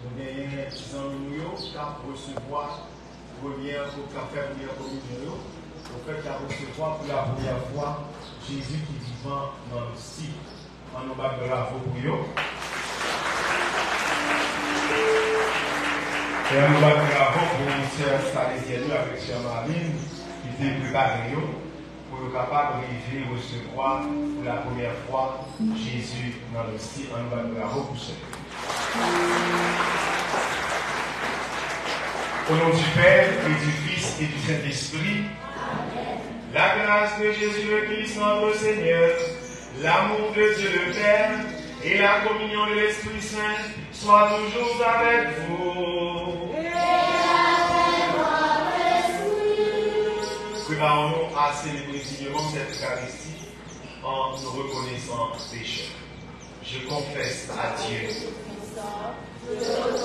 Nous gagnons des amis qui recevoir première communion, au fait qu'à recevoir pour la première fois Jésus qui vivant dans le style. On nous bat bravo pour eux. Et on nous bat bravo pour une sœur salésienne avec sœur Marine qui était préparée pour être capable de recevoir pour la première fois Jésus dans le style. On nous bat bravo pour ça. Au nom du Père et du Fils et du Saint-Esprit, la grâce de Jésus le Christ notre Seigneur, l'amour de Dieu le Père et la communion de l'Esprit Saint soient toujours avec vous. Préparons-nous à célébrer dignement cette Eucharistie en nous reconnaissant pécheurs. Je confesse à Dieu,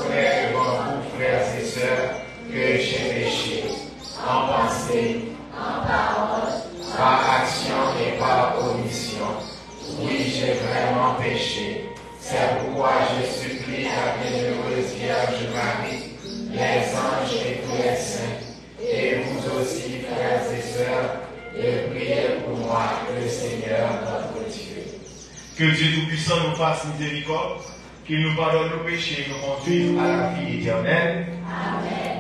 frères devant vous, frères et sœurs, que j'ai péché en pensée, en parole, par action et par omission. Oui, j'ai vraiment péché. C'est pourquoi je supplie la bienheureuse Vierge Marie, les anges et tous les saints, et vous aussi, frères et sœurs, de prier pour moi, le Seigneur notre Dieu. Que Dieu Tout-Puissant nous fasse miséricorde, qu'il nous pardonne nos péchés et nous conduise à la vie éternelle. Amen.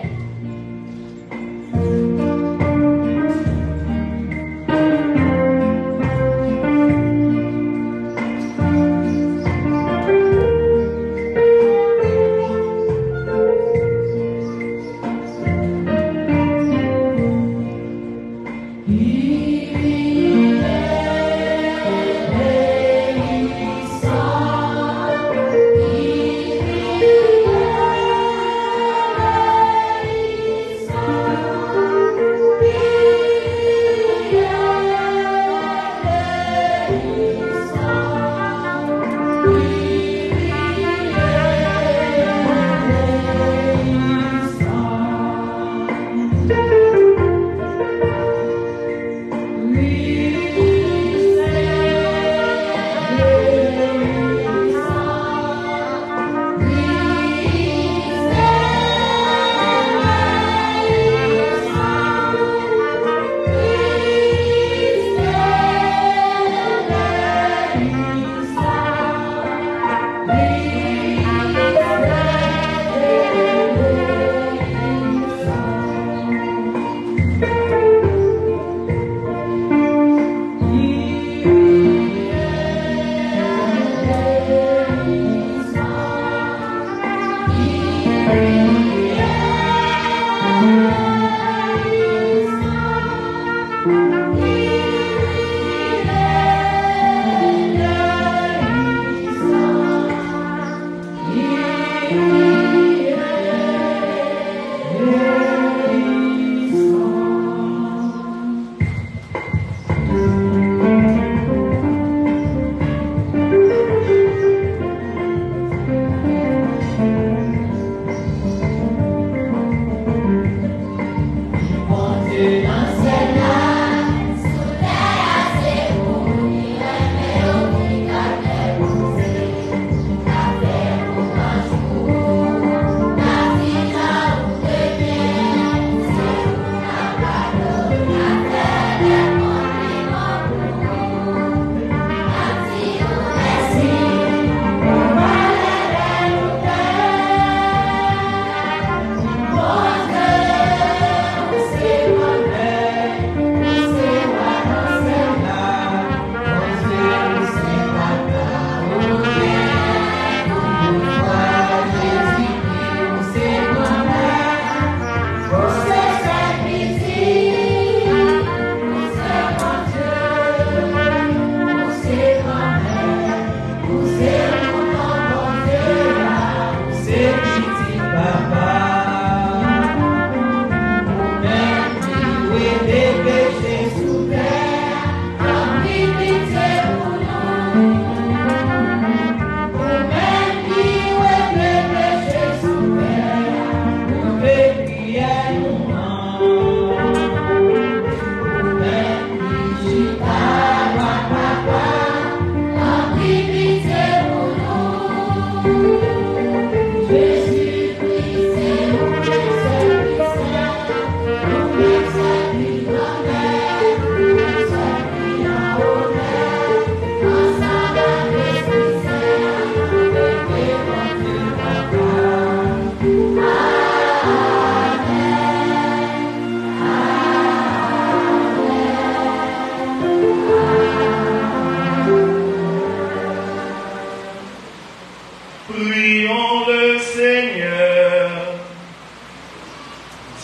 Seigneur,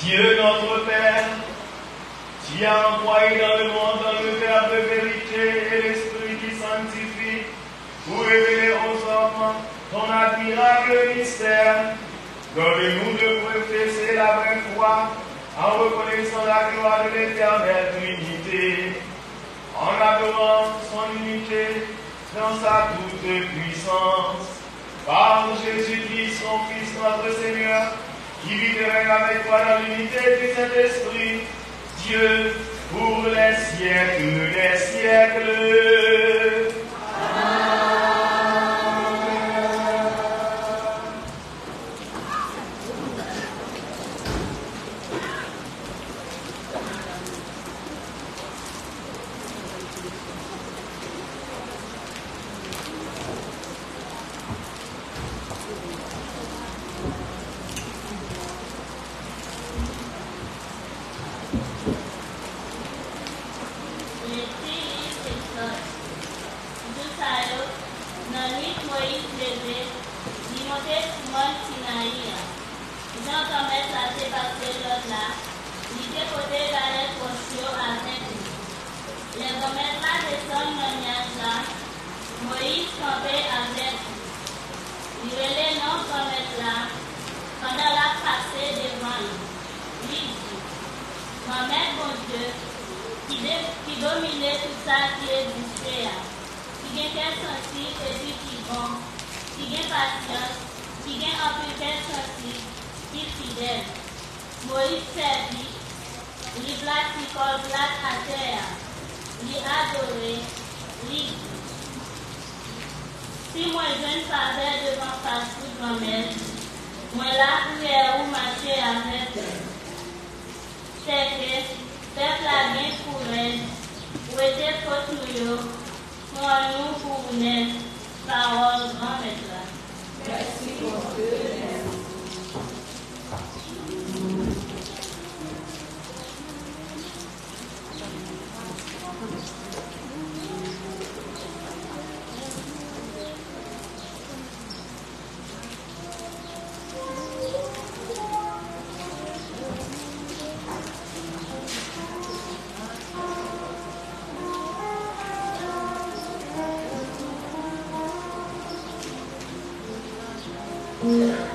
Dieu notre Père, tu as envoyé dans le monde le Verbe de vérité et l'Esprit qui sanctifie pour révéler aux hommes ton admirable mystère. Donne-nous de professer la vraie foi en reconnaissant la gloire de l'éternelle Trinité, en adorant son unité dans sa toute puissance. Par Jésus-Christ, son Fils, notre Seigneur, qui vit et règne avec toi dans l'unité du Saint-Esprit, Dieu, pour les siècles des siècles. Moïse campait avec il relait non comme là, pendant la passée devant lui. Lui dit, mon maître, mon Dieu, qui dominait tout ça qui existait, qui gagne quel sensible et puis qui bon, qui gagne patience, qui gagne en plus quel sensible, qui fidèle. Moïse servit, lui place corps plate à terre, lui adoré, lui dit, si moi je ne faveur devant face pour grand-mère, moi là où marcher avec elle. C'est que, peuple a bien pour elle, où était faute nous, moi nous pour naître, parole grand-mère là. Merci pour Dieu. Alléluia.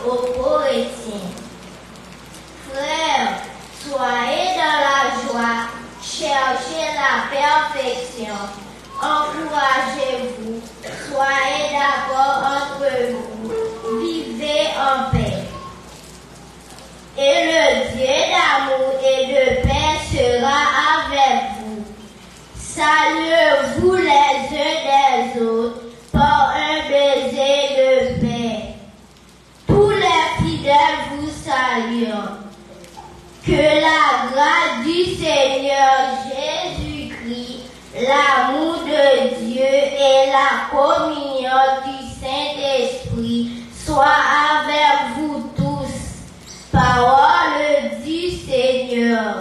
aux chrétiens. Frères, soyez dans la joie, cherchez la perfection, encouragez-vous, soyez d'accord entre vous, vivez en paix. Et le Dieu d'amour et de paix sera avec vous. Saluez-vous les uns des autres par un baiser de paix. Tous les fidèles vous saluent. Que la grâce du Seigneur Jésus-Christ, l'amour de Dieu et la communion du Saint-Esprit soient avec vous tous. Parole du Seigneur.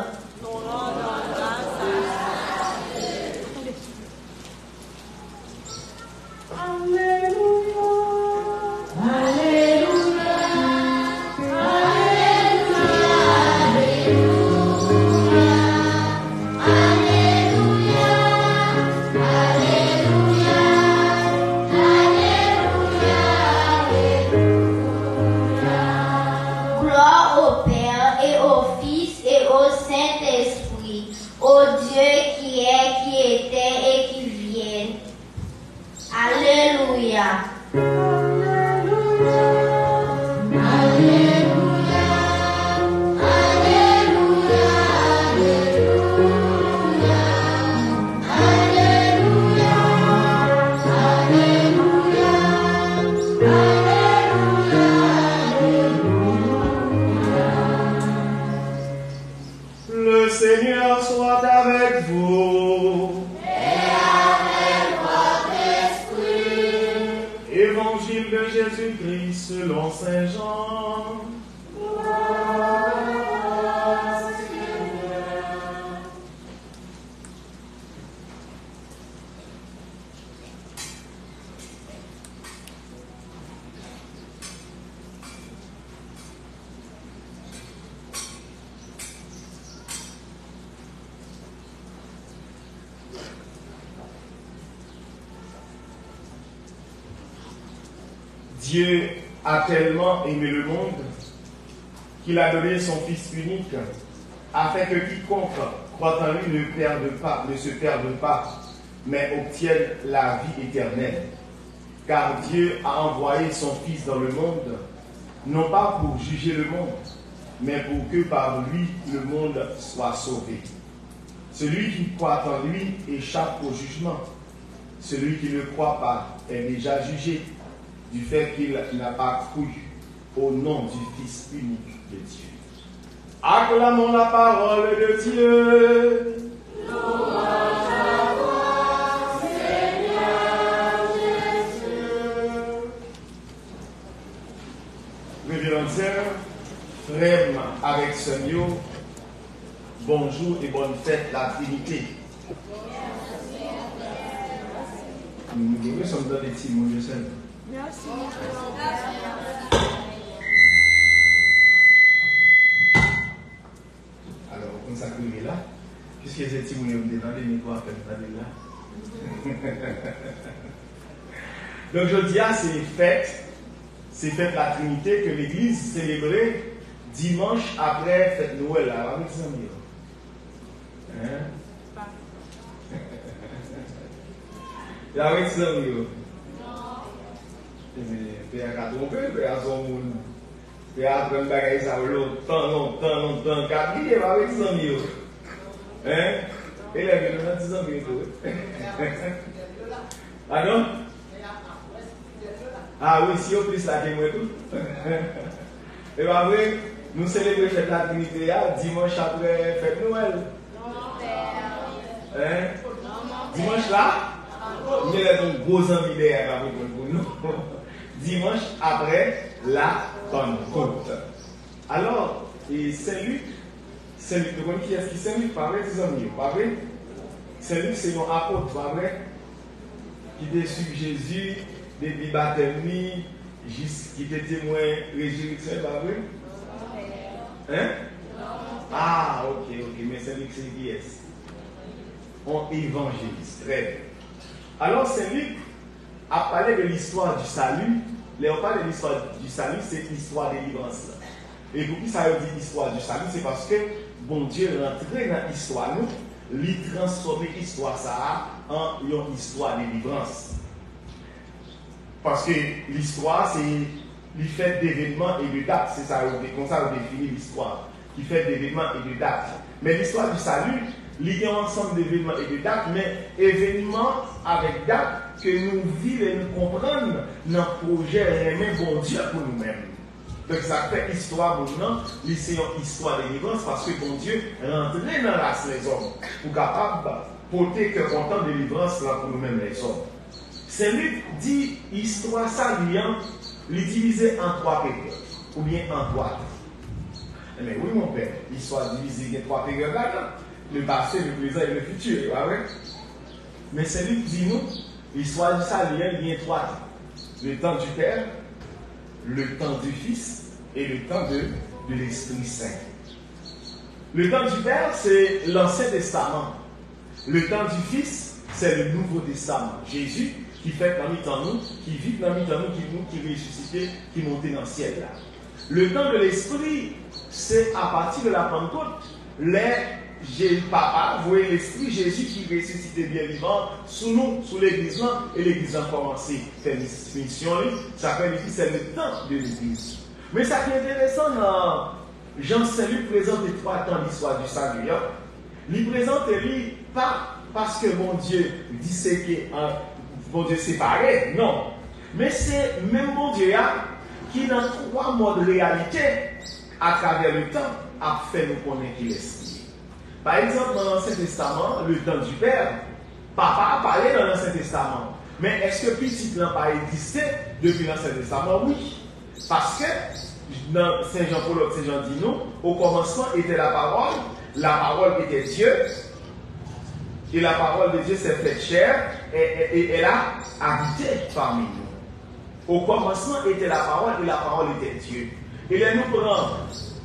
Au Dieu qui est, qui était et qui vient. Alléluia. Le Seigneur soit avec vous. Et avec votre esprit. Évangile de Jésus-Christ selon Saint Jean. Dieu a tellement aimé le monde qu'il a donné son Fils unique afin que quiconque croit en lui ne se perde pas, mais obtienne la vie éternelle. Car Dieu a envoyé son Fils dans le monde, non pas pour juger le monde, mais pour que par lui le monde soit sauvé. Celui qui croit en lui échappe au jugement. Celui qui ne croit pas est déjà jugé du fait qu'il n'a pas cru au nom du Fils unique de Dieu. Acclamons la parole de Dieu. Louange à toi, Seigneur Jésus. Révérend frère avec Seigneur, bonjour et bonne fête la Trinité. Nous sommes dans les petits mots, je sais. Merci. Alors, on s'acclimate là, puisque les petits mots, on est dans les micros à faire là. Donc, je dis, c'est fête la Trinité que l'Église célébrait dimanche après fête Noël, là, avec ses amis. Hein? Et avec ses amis. Père a trompé, Père a son monde. Père a pris un bagage ça longtemps, quadrillé avec ses amis. Hein? Et là, il y a des amis. Ah non? Ah oui, si on puisse la témoin tout. Et bien après, nous célébrons fête la Trinité dimanche après fête Noël. Hein? Dimanche là, il y a un gros envie derrière pour nous. Dimanche après la Pentecôte. Alors, et Saint-Luc, vous voyez qui est-ce qui Saint-Luc, pas vrai, ses amis, pas vrai? Saint-Luc, c'est un apôtre, pas vrai? Qui était suivi Jésus, depuis baptême, qui était témoin résurrection, pas vrai? Hein? Ah, ok, mais Saint-Luc, c'est qui est-ce? On évangéliste, très bien. Alors, Saint-Luc a parlé de l'histoire du salut on parle de l'histoire du salut, c'est l'histoire de délivrance. Et pour qui ça veut dire l'histoire du salut, c'est parce que bon Dieu rentrait dans l'histoire, nous, lui transformer l'histoire ça en une histoire de délivrance. Parce que l'histoire, c'est le fait d'événements et de dates. C'est ça, comme ça on définit l'histoire. Qui fait d'événements et de dates. Mais l'histoire du salut, il y a un ensemble d'événements et de dates, mais événements avec dates que nous vivons et nous comprenons dans le projet même bon Dieu pour nous-mêmes. Donc ça fait histoire maintenant, c'est une histoire de délivrance parce que bon Dieu rentrait dans la race les hommes pour capable de porter que content de délivrance là pour nous-mêmes les hommes. Saint-Luc dit histoire saluante, l'utiliser en 3 périodes, ou bien en 3. Mais oui mon père, l'histoire divisée en 3 périodes là, le passé, le présent et le futur, ouais. Mais Saint-Luc dit nous, l'histoire du salut, il y a 3 temps. Le temps du Père, le temps du Fils et le temps de l'Esprit Saint. Le temps du Père, c'est l'Ancien Testament. Le temps du Fils, c'est le Nouveau Testament. Jésus qui fait dans le nous, qui vit dans le nous, qui ressuscité, qui monte dans le ciel là. Le temps de l'Esprit, c'est à partir de la Pentecôte, Papa, vous voyez l'Esprit Jésus qui ressuscité bien vivant sous nous, sous l'Église, et l'Église a commencé à faire une mission, ça fait l'Église, c'est le temps de l'Église. Mais ça qui est intéressant, Jean Saint-Luc présente 3 temps l'histoire du salut. Il présente lui pas parce que mon Dieu dit c'est que bon Dieu séparé, non. Mais c'est même mon Dieu qui dans 3 modes de réalité à travers le temps a fait nous connaître qu'il est. Par exemple, dans l'Ancien Testament, le temps du Père, Papa a parlé dans l'Ancien Testament. Mais est-ce que petit n'a pas existé depuis l'Ancien Testament? Oui. Parce que dans Saint Jean-Paul, Saint Jean dit nous, au commencement était la parole était Dieu, et la parole de Dieu s'est faite chair, et elle a habité parmi nous. Au commencement était la parole, et la parole était Dieu. Et là, nous prenons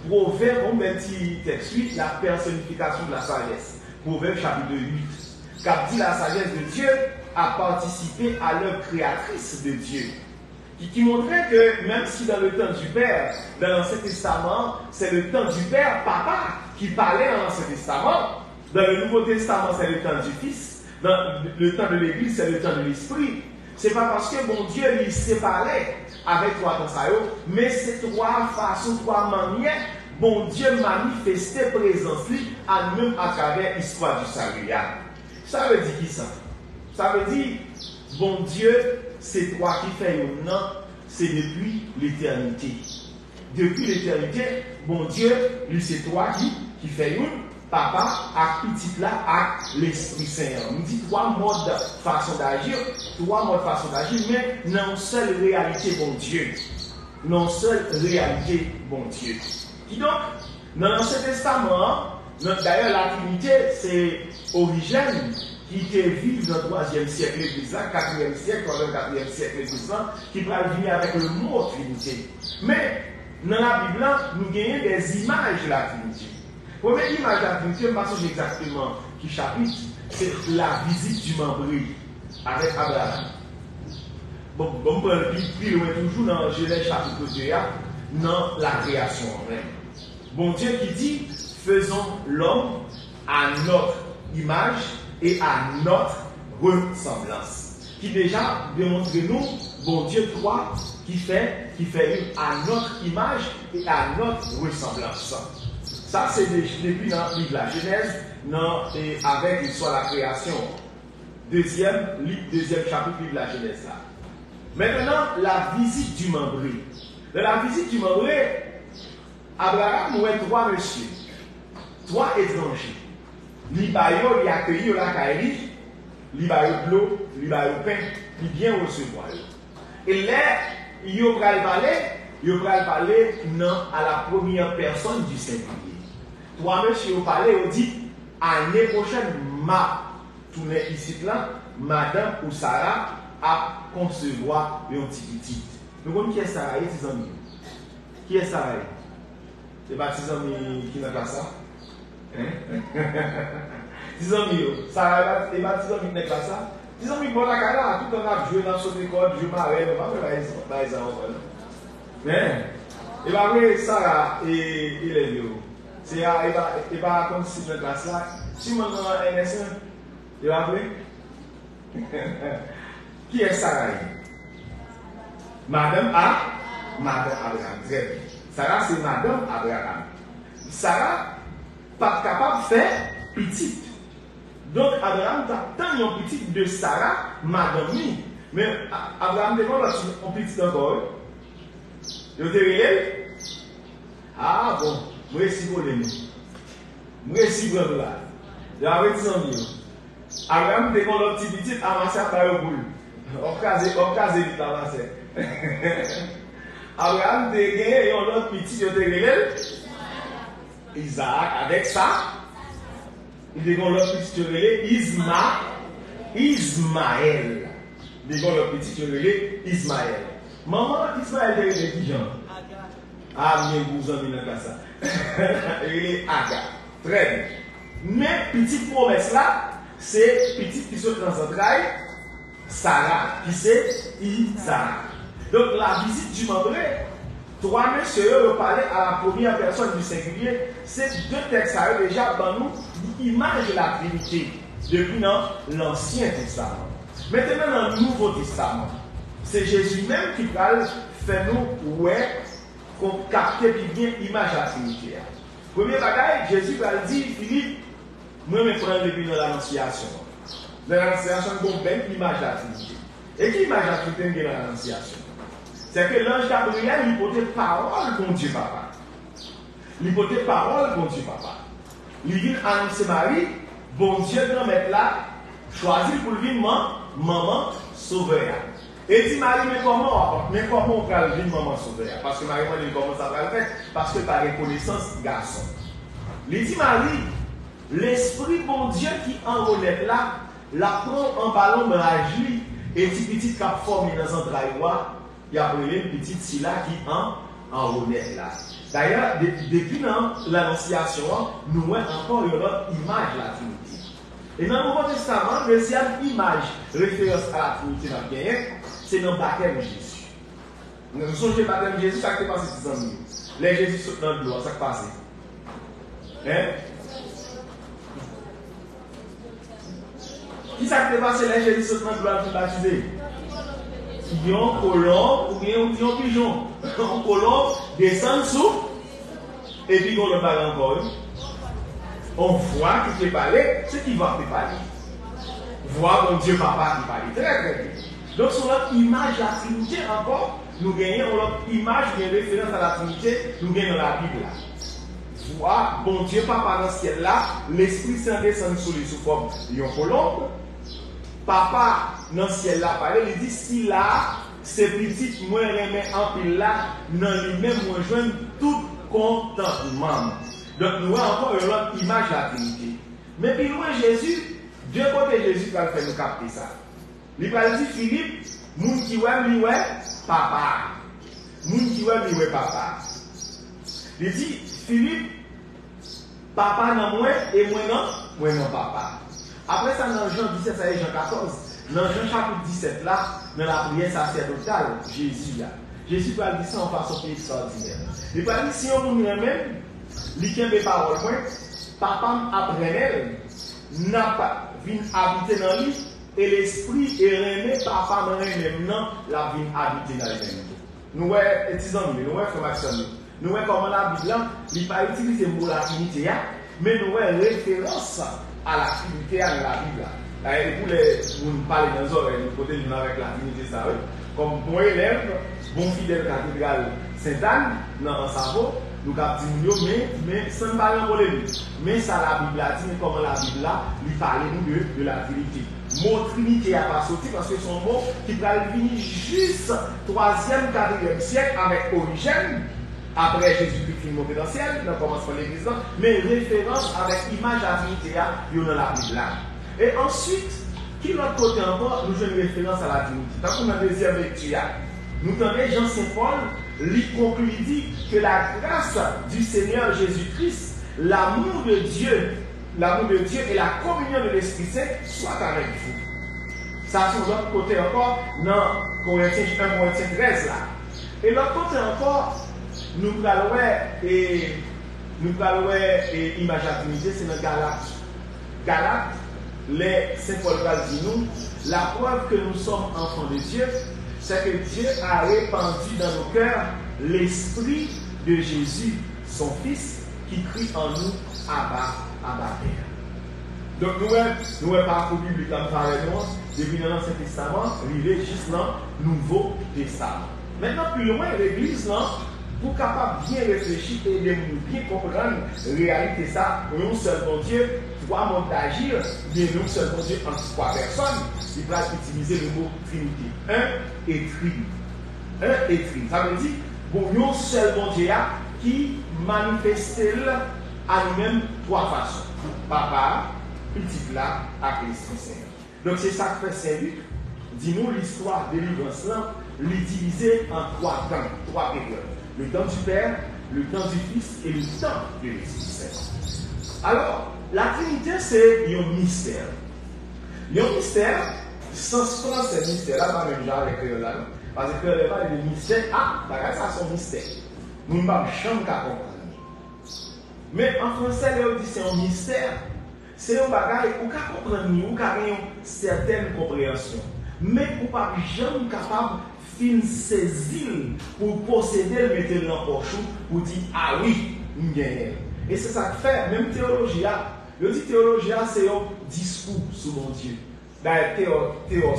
Proverbe, on met petit texte 8, la personnification de la sagesse. Proverbe chapitre 8. Car dit la sagesse de Dieu a participé à l'œuvre créatrice de Dieu. Qui montrait que même si dans le temps du Père, dans l'Ancien Testament, c'est le temps du Père, Papa, qui parlait dans l'Ancien Testament, dans le Nouveau Testament, c'est le temps du Fils, dans le temps de l'Église, c'est le temps de l'Esprit. C'est pas parce que mon Dieu lui séparait avec 3 temps, mais c'est 3 façons, 3 manières, bon Dieu manifestait présence lui, même à travers l'histoire du salut. Ça veut dire qui ça? Ça veut dire, bon Dieu, c'est toi qui fais un nom, c'est depuis l'éternité. Depuis l'éternité, bon Dieu, lui c'est toi qui fais une. Papa, à petit là, à l'Esprit Saint. Nous dit 3 modes façon d'agir, 3 modes façon d'agir, mais non seule réalité, bon Dieu. Non seule réalité, bon Dieu. Qui donc, dans l'Ancien Testament, d'ailleurs la Trinité, c'est Origène, qui était vivre dans le 3e siècle, l'Église, 4e siècle, dans le 4e siècle, l'Église, qui va venir avec le mot Trinité. Mais, dans la Bible, nous gagnons des images de la Trinité. Première image de la Trinité, je ne sais pas exactement qui chapitre, c'est la visite du membré avec Abraham. Bon, on peut aller plus loin, toujours dans Genèse chapitre 2, dans la création. Bon Dieu qui dit, faisons l'homme à notre image et à notre ressemblance. Qui déjà démontre nous, bon Dieu 3, qui fait à notre image et à notre ressemblance. Ça, c'est depuis dans le livre de la Genèse, et avec l'histoire de la création. Deuxième chapitre du livre de la Genèse. Là. Maintenant, la visite du membré. Dans la visite du membré, Abraham nous a 3 messieurs, 3 étrangers. L'Ibayo, il accueilli la Kairi, l'Ibayo de l'eau, l'Ibayo pain, il vient recevoir. Et là, il va parler non à la première personne du singulier. 3 messieurs ont parlé, ont dit, l'année prochaine, ma tournée ici là, madame ou Sarah a concevoir un petit. Nous connaissons qui est Sarah, tes amis. Qui est Sarah? C'est pas tes amis qui n'a pas ça? Tes amis, Sarah est pas tes amis qui n'a pas ça? Disons que bon, la carrière, tout le monde a joué dans son école, joué marée, on va faire les enfants. Mais, il va voir Sarah et les vieux. Il va raconter cette classe là. Si mon nom est NS1, il va voir. Qui est Sarah? Madame Abraham. Très bien. Sarah, c'est Madame Abraham. Sarah, pas capable de faire petite. Donc, Abraham a tant un petit de Sarah, Madame. Mais Abraham demande un petit encore. Vous avez ah bon, moi aussi, vous l'aimez. Moi aussi, vous l'aimez. J'avais dit son mieux. Abraham demande un petit avancé par le boule. On case vite avancé. Abraham a gagné un autre petit, Isaac, avec ça, il a l'autre petit, Ismaël. Il a le petit, Ismaël. Maman, Ismaël, il est qui genre? Ah, mais vous en avez ça. Il est Aga. Très bien. Mais, petite promesse là, c'est petite qui se dans sa entrailles, Sarah, qui c'est Isaac. Donc, la visite du membré, trois messieurs parler à la première personne du singulier, ces deux textes ça déjà dans nous l'image de la Trinité depuis dans l'Ancien Testament. Maintenant, dans le Nouveau Testament, c'est Jésus même qui va faire nous qu'on capte bien l'image de la Trinité. Premier bagage, Jésus va dire, Philippe, moi je prends depuis dans l'Annonciation. Dans l'Annonciation, on a bien l'image de la Trinité. Et qui image de la Trinité dans l'Annonciation? C'est que l'ange Gabriel, il portait parole pour Dieu Papa. Il portait parole pour Dieu Papa. Il vient annoncer Marie, bon Dieu, grand-mère là, choisi pour lui maman sauveur. Et dit Marie, mais comment on va le vivre maman sauveur? Parce que Marie, il commence à faire le fait, parce que par reconnaissance, garçon. Il dit Marie, l'esprit bon Dieu qui enrôlait là, la prend en ballon de la juie, et dit petit cap formé dans un traïwa. Il y a une petite Silla qui enrôlait là. D'ailleurs, depuis l'Annonciation, nous voyons encore une autre image de la Trinité. Et dans le Nouveau Testament, la deuxième image, référence à la Trinité, c'est dans le baptême de Jésus. Nous sommes le baptême de Jésus, ça qui est passé 6 ans. Les Jésus sont dans le bloc, ça qui est passé. Hein? Qui ça qui est passé, les Jésus sont dans le bloc, qui baptisé? Il y a un colombe ou bien un pigeon. Un colombe descend sous et puis on le parle encore. On voit qui fait parler, ce qui va te parler. Voir mon Dieu Papa qui parle. Très très bien. Donc sur notre image de la Trinité encore, nous gagnons notre image qui est référence à la Trinité, nous gagnons dans la Bible. Voir bon Dieu Papa dans le ciel là, l'Esprit Saint descend sous lui sous forme d'un colombe. Papa dans le ciel là, il dit si là, c'est petit, moi je remets en pile là, dans lui-même, moi je joins tout contentement. Donc nous avons encore une autre image de la Trinité. Mais puis loin Jésus, Dieu côté Jésus va faire nous capter ça. Il va dire Philippe, moun qui ouais, papa. Moun qui ouais, papa. Il dit Philippe, papa non moi et moi non papa. Après ça, dans Jean 17, ça y est, Jean 14, dans Jean chapitre 17, là, dans la prière sacerdotale, Jésus, là, Jésus va dire ça en façon extraordinaire. Il va dire si on nous même, il y a des paroles, papa après elle, n'a pas vu habiter dans lui, et l'esprit est rené, papa même non, la vie habiter dans lui. Nous voyons, nous voyons formation, nous voyons comment la Bible, il va utiliser le mot la Trinité, mais nous voyons référence à la Trinité dans la Bible. Et pour les nous parler dans les oreilles, nous côté nous avec la Trinité, ça comme bon élève, bon fidèle cathédrale Sainte-Anne, dans un cerveau, nous captons mais sans parler en polémique. Mais ça, la Bible a dit, mais comment la Bible là, lui parle nous de la Trinité. Mot Trinité n'a pas sorti parce que son mot qui va venir juste 3e, 4e siècle avec Origène. Après Jésus-Christ est monté dans le ciel, nous commençons l'église, mais référence avec image à la Trinité, il y a dans la Bible là. Et ensuite, qui l'autre côté encore, nous avons une référence à la Trinité. Dans la deuxième lecture, nous tenons Jean Saint-Paul, lui conclut dit que la grâce du Seigneur Jésus-Christ, l'amour de Dieu et la communion de l'Esprit Saint soient avec vous. Ça, c'est l'autre côté encore, dans Corinthiens 1, Corinthiens 13 là. Et l'autre côté encore, nous allons et image à Trinité, c'est dans Galates. Galates, les Saint Paul dit nous, la preuve que nous sommes enfants de Dieu, c'est que Dieu a répandu dans nos cœurs l'esprit de Jésus, son Fils, qui crie en nous, Abba, Abba Père. Donc nous n'avons pas pour biblique là, depuis l'Ancien Testament, arrivé juste dans le Nouveau Testament. Maintenant, plus loin, l'Église, pour capable bien réfléchir et bien comprendre la réalité, ça, nous seul bon Dieu, trois modes d'agir, bien nous seul bon Dieu en trois personnes, il va utiliser le mot Trinité. Un et tri. Ça veut dire, bon, nous seul bon Dieu qui manifeste à nous-mêmes trois façons. Papa, petit là, avec l'Esprit Saint. Donc c'est ça que fait Saint-Luc. Dis-nous l'histoire de délivrance là, l'utiliser en trois temps, trois périodes. Le temps du Père, le temps du Fils et le temps de l'Esprit Saint. Alors, la Trinité, c'est un mystère. Un mystère, sens français, mystère, là, pas même genre avec là, parce que le mystère, regarde ça, c'est un mystère. Nous ne pouvons jamais comprendre. Mais en français, là, on dit c'est un mystère. C'est un bagage où on peut comprendre, où on peut avoir une certaine compréhension. Mais on ne peut jamais capable de saisir pour posséder, mettre dans le poche, pour dire ah oui, on gagne. Et c'est ça que fait, même théologie, le dit théologie, c'est un discours sur mon Dieu. D'ailleurs, théos,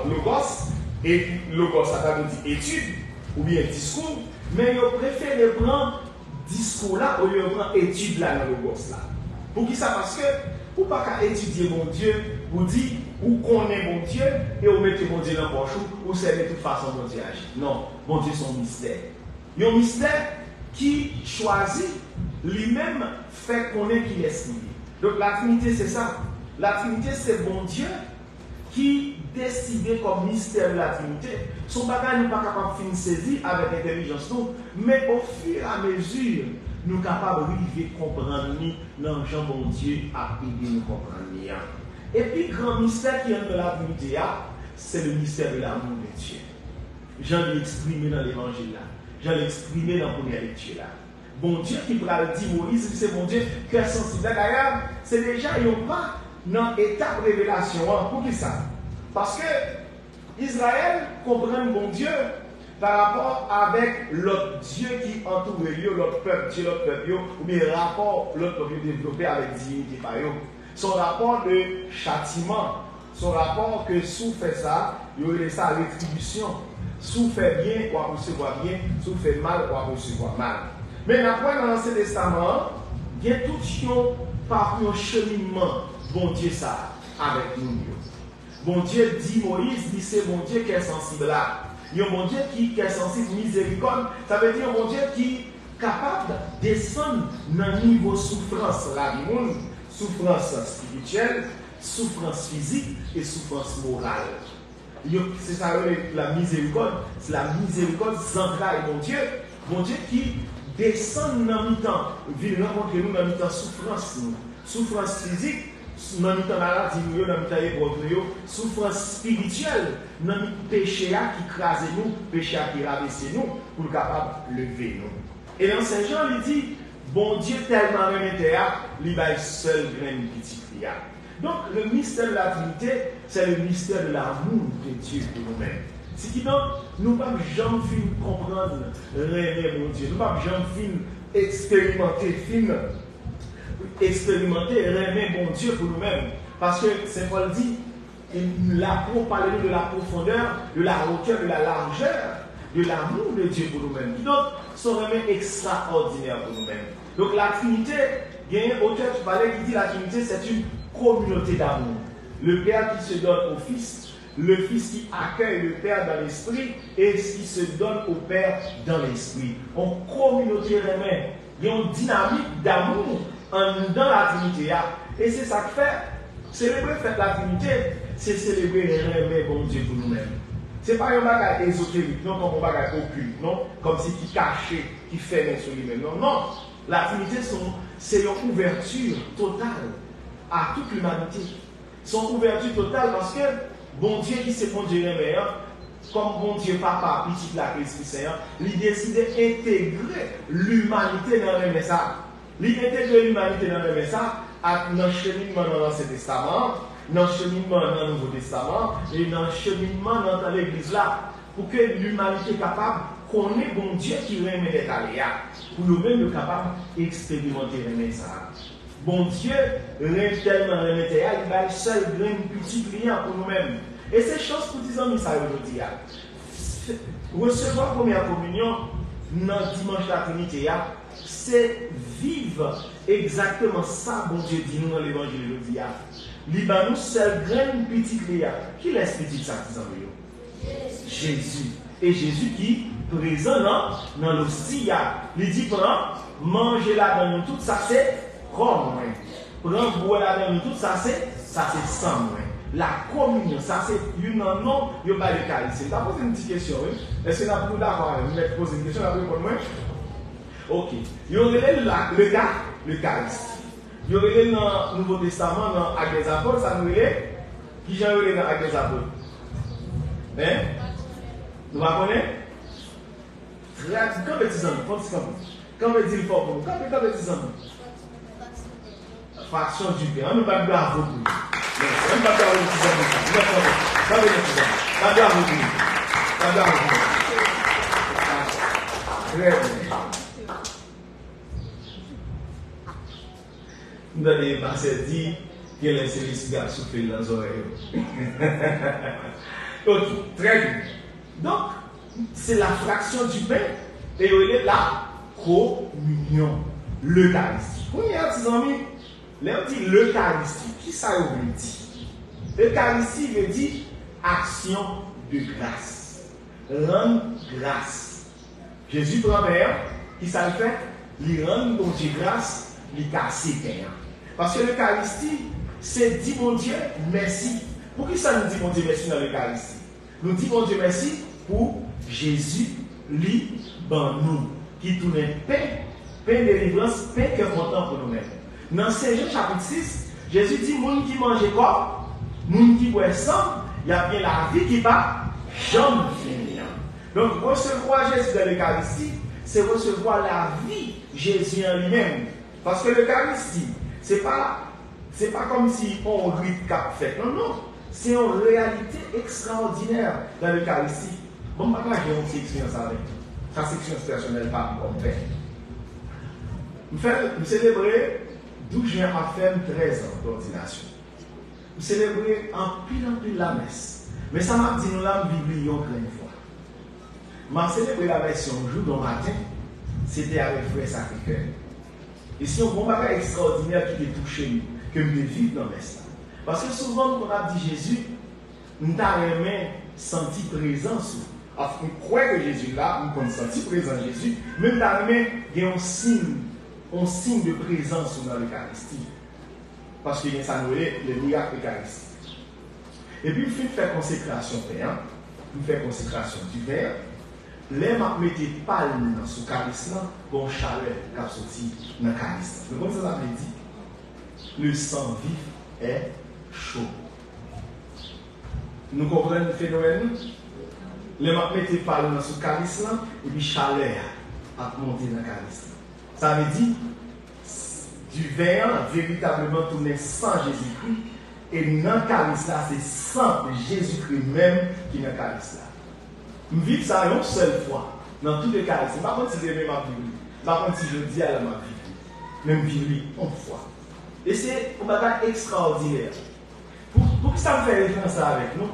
logos, et logos, ça veut dire étude, ou bien discours, mais ils préfèrent prendre discours là, au lieu de prendre étude là dans le logos là. Pour qui ça? Parce que, ou pas qu'à étudier mon Dieu, ou dire, ou connaît mon Dieu, et ou mettez mon Dieu dans le poche, ou c'est de toute façon mon Dieu agit. Non, mon Dieu c'est un mystère. Il y a un mystère qui choisit, lui-même fait connaître qu'il est signé. Donc la Trinité c'est ça. La Trinité c'est bon Dieu qui décide comme mystère de la Trinité. Son bagage n'est pas capable de saisir avec intelligence, mais au fur et à mesure, nous sommes capables de comprendre dans Jean bon Dieu a aidé nous comprendre. Et puis, le grand mystère qui est de la Trinité, c'est le mystère de l'amour de Dieu. Jean l'a exprimé dans l'évangile là. Jean l'a exprimé dans la première lecture là. Bon Dieu qui va le dire Moïse, c'est mon Dieu qui est sensible. D'ailleurs, c'est déjà un pas dans l'étape de révélation. Pour qui ça? Parce que Israël comprend bon Dieu par rapport avec l'autre Dieu qui entoure l'autre peuple, Dieu, l'autre peuple, ou bien rapport l'autre peuple développé avec divinité par eux. Son rapport de châtiment, son rapport que sous fait ça, il y aurait ça rétribution. Sous fait bien, on va recevoir bien, sous fait mal, on va recevoir mal. Mais après, dans l'Ancien Testament, il y a tout un cheminement, bon Dieu, ça, avec nous. Bon Dieu dit Moïse, dit c'est mon Dieu qui est sensible là. Il y a un bon Dieu qui est sensible, miséricorde. Ça veut dire un bon Dieu qui est capable de descendre dans le niveau souffrance là du monde. Souffrance spirituelle, souffrance physique et souffrance morale. C'est ça la miséricorde, c'est la miséricorde centrale de mon Dieu qui descend dans le temps, vient rencontrer nous dans le temps souffrance, souffrance physique, dans le temps maladie, dans le temps épreuve, souffrance spirituelle, dans le péché qui crase nous, péché qui rabaisse nous, pour capable de lever nous. Et dans Saint Jean, il dit, bon Dieu tellement aimé il va seul grain petit fille. Donc le mystère de la Trinité, c'est le mystère de l'amour de Dieu pour nous-mêmes. Ce qui donc, nous ne pouvons jamais comprendre réellement mon Dieu. Nous ne pouvons jamais expérimenter réellement mon Dieu pour nous-mêmes. Parce que Saint Paul dit, pour parler de la profondeur, de la hauteur, de la largeur, de l'amour de Dieu pour nous-mêmes. Donc, sont vraiment extraordinaires pour nous-mêmes. Donc la Trinité, il y a un auteur qui parlait qui dit la Trinité c'est une communauté d'amour. Le Père qui se donne au Fils, le Fils qui accueille le Père dans l'Esprit et qui se donne au Père dans l'Esprit. En communauté humaine, il y a une dynamique d'amour dans la Trinité. Et c'est ça que fait, célébrer la Trinité, c'est célébrer le bon Dieu pour nous-mêmes. Ce n'est pas un bagage ésotérique, non comme un bagage occulte, non comme si qui cachait, qui fermait sur lui-même. Non, non. La Trinité, c'est une ouverture totale à toute l'humanité. C'est une ouverture totale parce que bon Dieu qui c'est bon Dieu meilleur, comme bon Dieu papa, petit la Christ Seigneur, il décide d'intégrer l'humanité dans le message. Il intègre l'humanité dans le message dans le cheminement dans l'Ancien Testament, dans le cheminement dans le Nouveau Testament et dans le cheminement dans l'église là, pour que l'humanité est capable de connaître bon Dieu qui remet les aléas, pour nous-mêmes capables d'expérimenter le message. Bon Dieu remet tellement le matériel, il va seul une petite client pour nous-mêmes. Et c'est chose pour dire ça aujourd'hui. Recevoir la première communion dans dimanche la Trinité, c'est vivre exactement ça, bon Dieu dit nous dans l'évangile aujourd'hui. Liban nous seul graine petite client. Qui laisse petite ça, Jésus. Et Jésus qui présent dans l'hostie, il dit prends, mangez là dans nous tout ça c'est corps. Prends, bois là dans nous tout ça c'est sang. La communion, ça c'est une nom, il n'y a pas de Eucharistie. Je vais poser une petite question. Oui? Est-ce que vous êtes d'accord avec moi? Je vais poser une question, vous répondre moi. Ok. Il y aurait l'Eucharistie. Il y aurait dans le Nouveau Testament, dans Actes des Apôtres, ça nous est. Qui j'en aurait dans Actes des Apôtres? Hein? Nous va connaître? Quand les amis, quand les dit fort pour nous, quand les amis, fraction du bien, on ne va pas bravo pour nous. On ne va pas bravo Très bien. Nous avons passé dit que les cigares soufflent dans les oreilles. Ok, très bien. Donc, c'est la fraction du pain et il est la communion, l'Eucharistie. Vous voyez, petits amis, là on dit l'Eucharistie. Qui ça veut dire? L'Eucharistie veut dire action de grâce. Rendre grâce. Jésus prend mère, qui ça le fait? Il rend bon Dieu grâce, il casse pain. Parce que l'Eucharistie, c'est dire bon Dieu merci. Pour qui ça nous dit bon Dieu merci dans l'Eucharistie? Nous dit bon Dieu merci pour Jésus, lui, ben nous, qui tourne pain de délivrance, pain que content pour nous-mêmes. Dans Saint Jean chapitre 6, Jésus dit, moun qui mange corps, moun qui boit sang, il y a bien la vie qui va jamais finir. Donc, recevoir Jésus dans l'Eucharistie, c'est recevoir la vie Jésus en lui-même. Parce que l'Eucharistie, c'est pas comme si on rite cap fait. Non, non. C'est une réalité extraordinaire dans l'Eucharistie. Bon, je vais vous une expérience avec. Ça, c'est une expérience personnelle, pas comme fait. Nous célébrons 12 juin à faire 13 ans d'ordination. Nous célébrons en pile la messe. Mais ça m'a dit nous l'avons Bible une fois. Je célébré la messe un jour dans le matin, c'était avec Frère Sacré-Cœur. Et si on a un bagage extraordinaire qui est touché, que nous vivons dans la messe. Parce que souvent, quand on a dit Jésus, nous avons senti présence. Alors, on croit que Jésus est là, nous avons senti présence Jésus, même dans il y a un signe de présence dans l'Eucharistie. Parce qu'il y a ça, le miracle eucharistique. Et puis, il fait consécration payant, il fait consécration du verre. Les m'a mettez palme dans ce calice là, pour chaleur qui a sorti dans le calice. Donc, comme ça veut dire, le sang vif est chaud. Nous comprenons le phénomène? Les m'a mettez palme dans ce calice là, et puis chaleur a monté dans le calice. Ça veut dire, du verre véritablement tourné sans Jésus-Christ, et dans le calice là, c'est sans Jésus-Christ même qui est dans le calice là. Nous vivons ça une seule fois, dans tous les cas. Ce n'est pas comme si je vais ma vie. Par contre, si je dis à ma vie, même vivre une fois. Et c'est un bagage extraordinaire. Pour que ça me fait référence avec nous,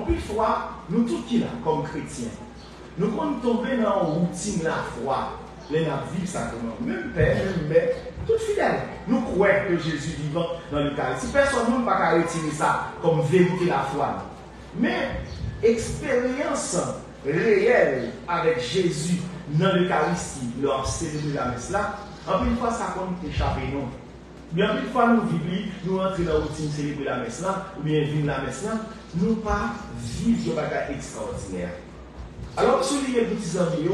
en plus de fois, nous tous qui là, comme chrétiens, nous pouvons tomber dans la routine de la foi, les vivre sacrement. Même père, même mère, tout fidèle. Nous croyons que Jésus vivant dans le cas. Si personne ne peut pas retirer ça comme vérité de la foi. Mais expérience réelle avec Jésus dans l'Eucharistie, lors célébrer la messe là, en plus de fois ça compte échapper nous. Mais en plus de fois nous vivons, nous entrons dans la routine célébrer la messe là, ou bien vivre la messe là, nous pas vivre de bagages extraordinaires. Alors souligner les petits amis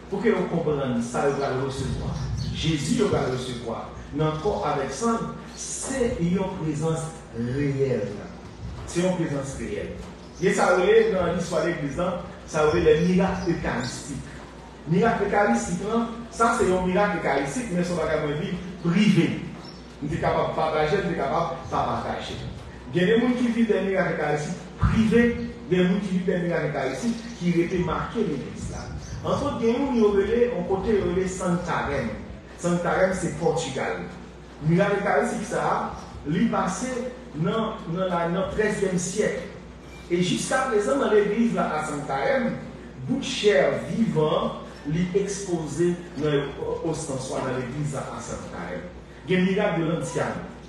pour que vous compreniez ça, vous allez recevoir. Jésus va recevoir. Notre corps avec sang, c'est une présence réelle. c'est une présence réelle. Et ça relève dans l'histoire de l'Église, ça relève les miracles eucharistiques. Miracle eucharistique, ça c'est un miracle eucharistique, mais c'est un vie privé. Nous sommes capables de partager, nous sommes capables de partager. Il y a des gens qui vivent des miracles eucharistiques privés, il y a des gens qui vivent des miracles eucharistiques qui étaient marqués l'Église là. Entre autres, il y a des gens qui ont côté de Santarém. Santarém, c'est Portugal. Le miracle eucharistique, ça, lui passé dans le 13e siècle. Et jusqu'à présent, dans l'église à Santarém, bout de chair vivant, lui exposé dans l'ostensoir dans l'église à Santarém. Il y a un miracle de l'ancien.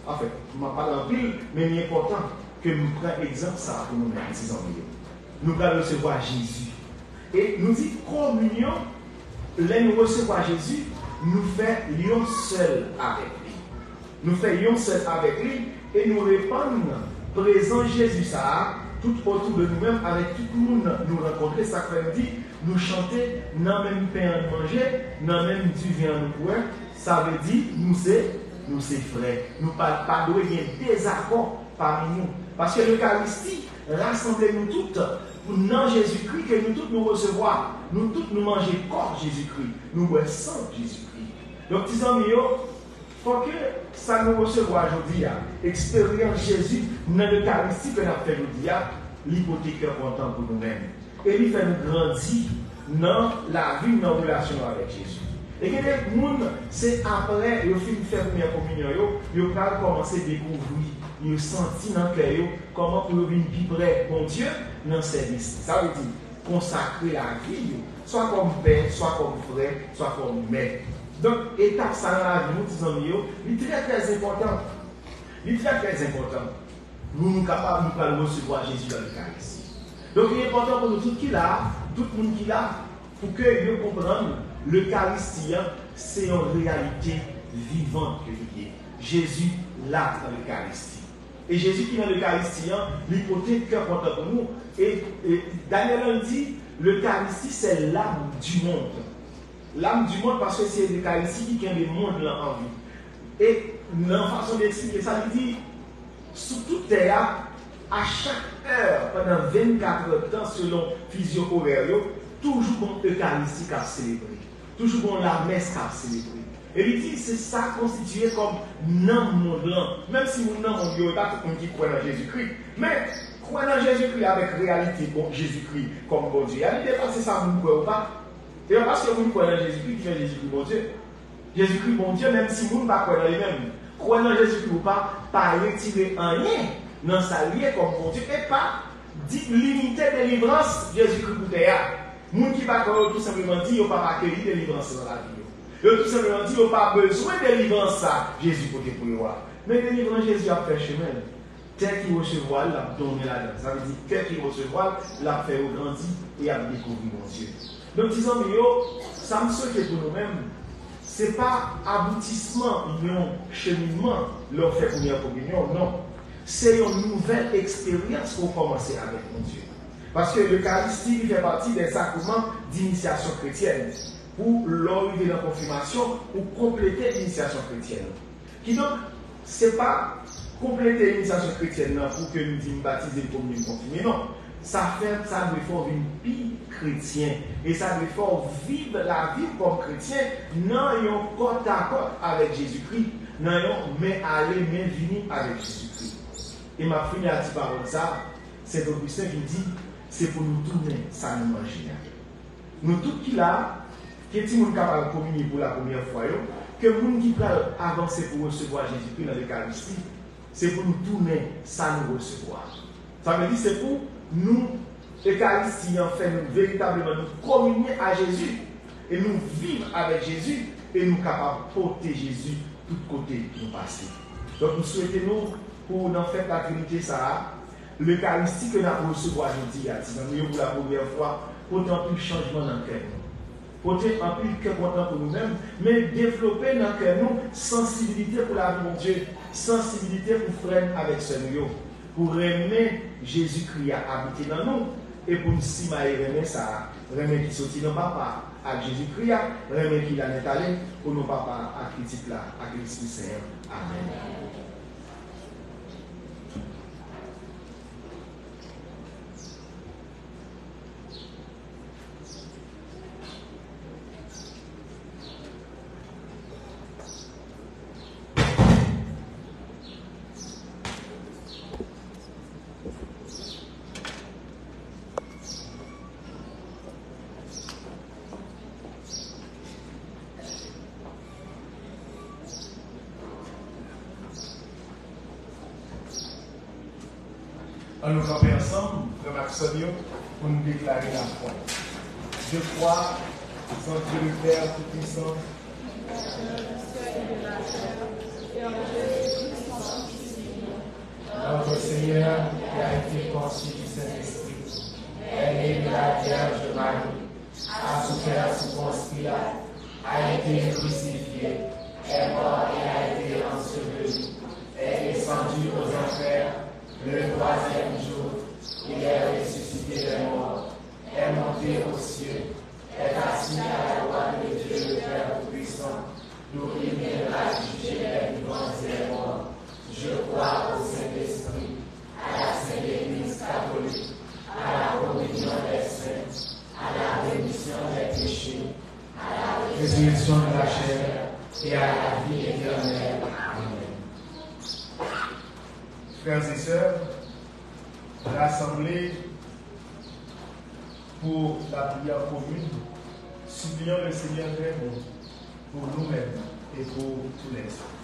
En fait, je ne vais pas parler en pile, mais il est important que nous prenions exemple ça pour nous mettre ces amis. Nous allons recevoir Jésus. Et nous dit communion, là nous recevons Jésus, nous faisons seul avec lui. Nous faisons seul avec lui et nous répandons présent Jésus ça tout autour de nous-mêmes avec tout le monde nous rencontrer. Ça fait dit nous chanter, non même pain à manger, non même du vin à nous boire. Ça veut dire nous c'est frères. Nous pas de désaccord parmi nous. Parce que l'Eucharistie rassemble nous toutes pour non Jésus-Christ que nous tous nous recevoir. Nous tous nous manger corps Jésus-Christ. Nous boire sang Jésus-Christ. Donc, disons, il faut que ça nous recevoir aujourd'hui. Expérience Jésus dans l'Eucharistie que nous avons fait aujourd'hui. L'hypothèque est content pour nous-mêmes. Et il fait nous grandir dans la vie, dans la relation avec Jésus. Et que les gens, c'est après, ils ont fait la première communion, ils ont commencé à découvrir, ils ont senti dans le cœur comment pour venir plus près de Dieu dans le service. Ça veut dire consacrer la vie, soit comme père, soit comme frère, soit comme mère. Donc, étape ça dans la vie, nous disons, il est très important. Il est très important. Nous sommes capables de recevoir Jésus dans l'Eucharistie. Donc, il est important pour nous tous qui là, tout le monde qui là, pour que nous comprenions. L'Eucharistie, c'est une réalité vivante que nous avons. Jésus là dans l'Eucharistie. Et Jésus qui est dans l'Eucharistie, l'hypothèse cœur content pour nous. Et Daniel dit, l'Eucharistie c'est l'âme du monde. L'âme du monde parce que c'est l'Eucharistie qui a le monde là en vie. Et la façon d'expliquer ça, il dit, sous toute terre, à chaque heure, pendant 24 heures de temps, selon physio horaire, toujours bon Eucharistique à célébrer. Toujours bon la messe à célébrer. Et il dit c'est ça constitué comme non monde là. Même si mon nom on dit pas tout le monde qui croit dans Jésus-Christ, mais croire dans Jésus-Christ avec réalité bon Jésus-Christ comme bon Dieu. Il a dépassé ça vous croyez ou pas? Et parce que vous croyez dans Jésus-Christ qui fait Jésus-Christ bon Dieu. Jésus-Christ bon Dieu même si vous ne pas croyez dans lui-même. Croire dans Jésus-Christ ou pas retirer rien dans sa liée comme bon Dieu et pas limiter délivrance Jésus-Christ pour terre. Les gens qui ne sont pas tout simplement dit qu'ils n'ont pas accueilli de délivrance dans la vie. Ils ont tout simplement dit qu'ils n'ont pas besoin de délivrance, Jésus pour eux. Mais délivrance, Jésus a fait chemin. Tel qu'il recevoir, il a donné la donne. Ça veut dire tel qu'il recevoir, il a fait grandir et a découvert mon Dieu. Donc, disons, ça me souhaite pour nous-mêmes, ce n'est pas aboutissement, un cheminement, l'on fait première communion, non. C'est une nouvelle expérience pour commencer avec mon Dieu. Parce que l'Eucharistie fait partie des sacrements d'initiation chrétienne. Pour l'arrivée de la confirmation, ou compléter l'initiation chrétienne. Qui donc, ce n'est pas compléter l'initiation chrétienne pour que nous disons baptiser comme nous confirmer, non. Ça doit faire une vie chrétienne. Et ça doit faire vivre la vie comme chrétien, non, ayant côte à côte avec Jésus-Christ, non, mais aller, mais venir avec Jésus-Christ. Et ma fille a dit par ça, c'est Augustin qui dit, c'est pour nous tourner, ça nous mange. Nous tous qui là, qui sommes capables de communier pour la première fois, que nous qui peuvent avancer pour recevoir Jésus-Christ dans l'Eucharistie, c'est pour nous tourner, ça nous recevoir. Ça veut dire c'est pour nous, l'Eucharistie, en fait, nous véritablement nous communier à Jésus et nous vivre avec Jésus et nous capables de porter Jésus de tous côtés qui nous passent. Donc nous souhaitons pour nous faire la Trinité, ça, l'Eucharistie que nous avons reçu aujourd'hui, pour la première fois, porter un peu de changement dans le cœur. Porter un peu de cœur content pour nous-mêmes, mais développer dans le cœur nous sensibilité pour la vie de Dieu, sensibilité pour frère avec ce nous, pour aimer Jésus-Christ à habiter dans nous, et pour nous si aimer ça, aimer qui sortit dans papa à Jésus-Christ, aimer qui l'a allé pour nos papa à critique là, à Christ Seigneur. Amen. On nous camper ensemble, le Maxonio, pour nous déclarer la foi. Je crois, sans Dieu le Père Tout-Puissant, notre Seigneur qui a été conçu du Saint-Esprit, est né de la Vierge Marie, a souffert sous Ponce Pilate, a été crucifié, est mort et a été enseveli, est descendu aux enfers, le troisième jour, il est ressuscité des morts, est monté aux cieux, est assis à la droite de Dieu le Père Tout-Puissant, d'où il viendra juger les vivants et les morts. Je crois au Saint-Esprit, à la Sainte Église catholique, à la communion des saints, à la rémission des péchés, à la résurrection de la chair et à la vie éternelle. Amen. Frères et sœurs, rassemblés pour la prière commune, supplions le Seigneur vraiment pour nous-mêmes et pour tous les autres.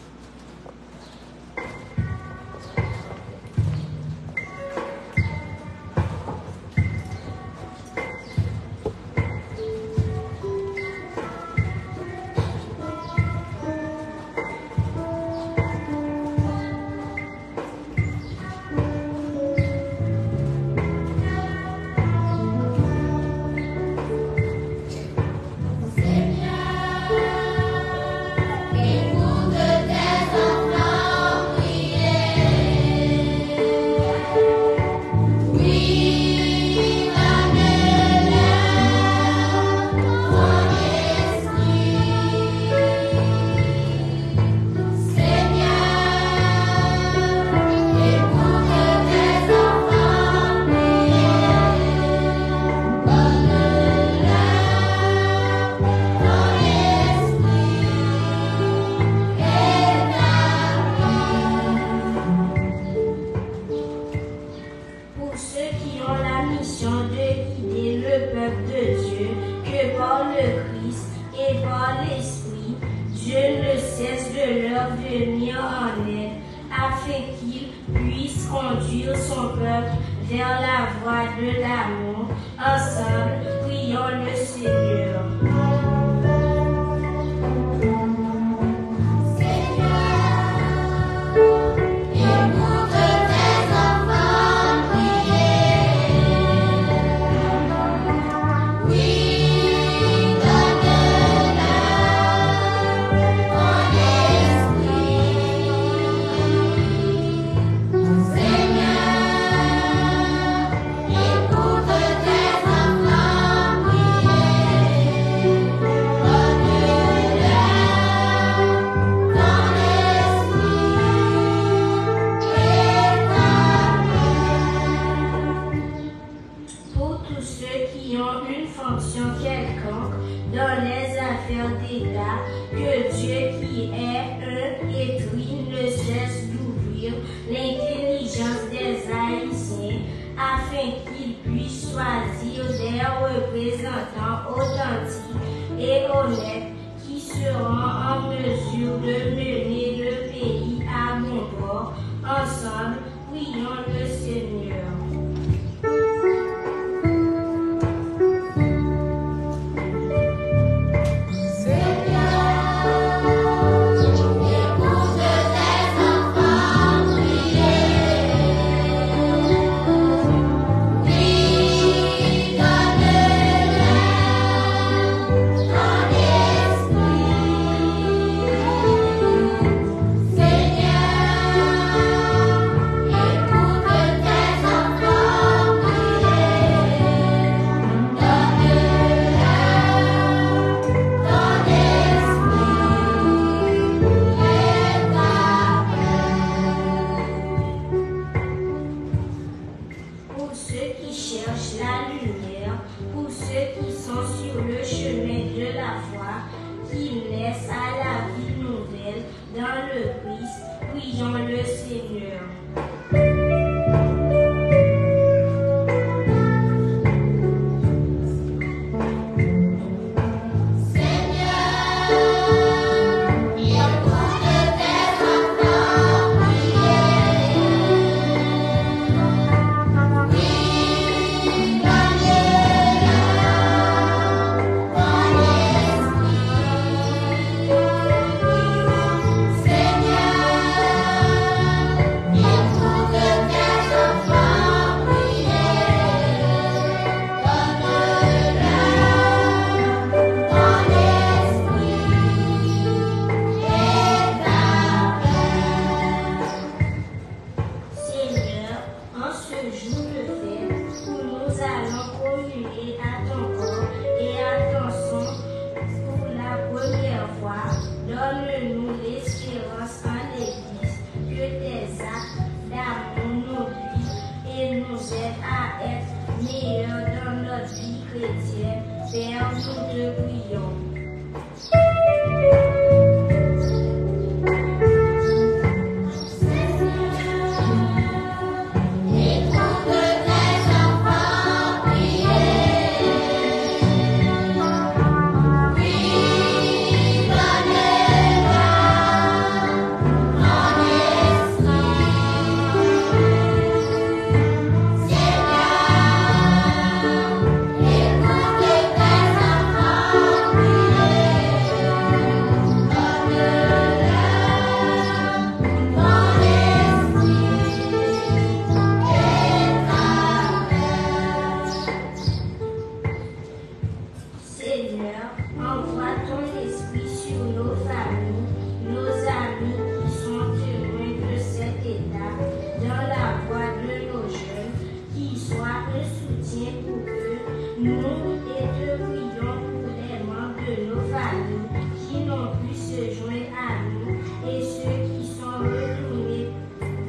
se joignent à nous, et ceux qui sont retournés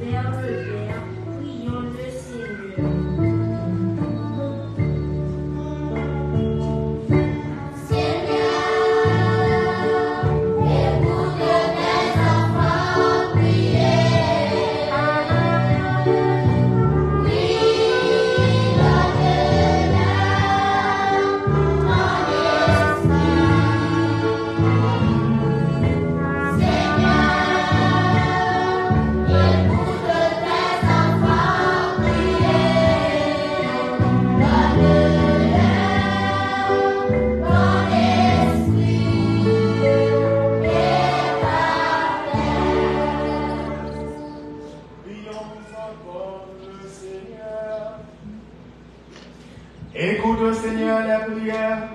vers le Père, prions le Seigneur. Écoute au Seigneur les prières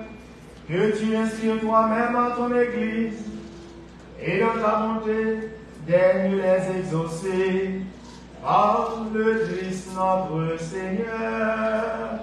que tu inspires toi-même à ton Église, et dans ta bonté, daigne les exaucer par le Christ notre Seigneur.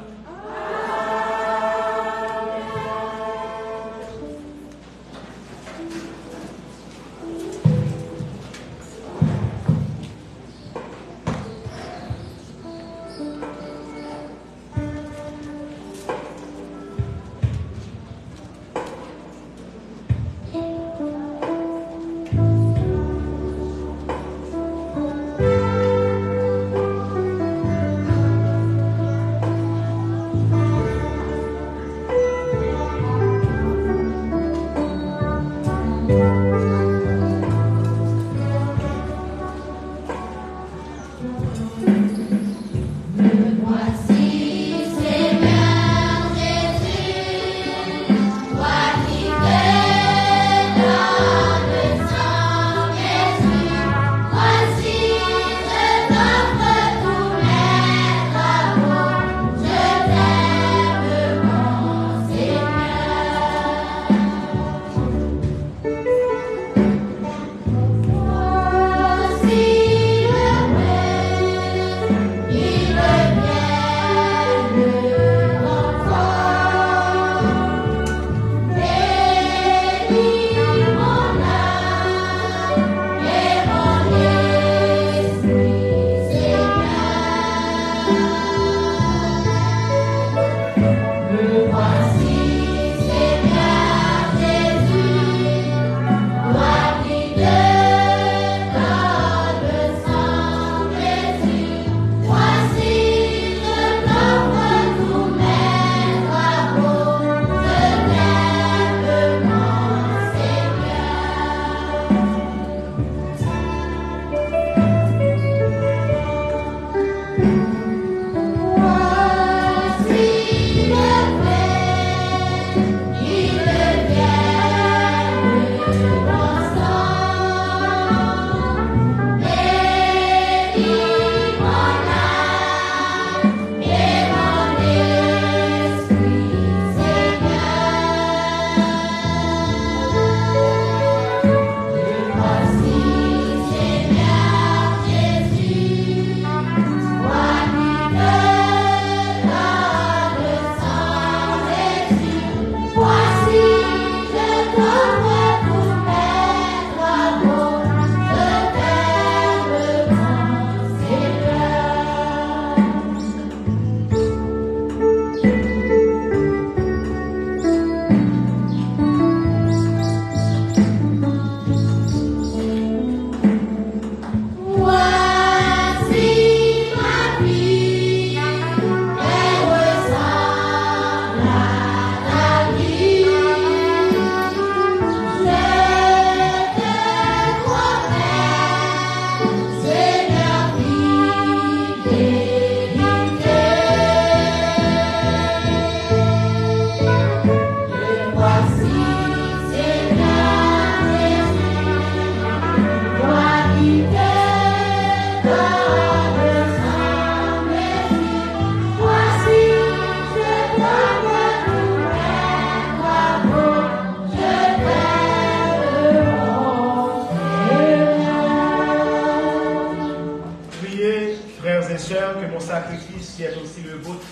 sacrifice qui est aussi le vôtre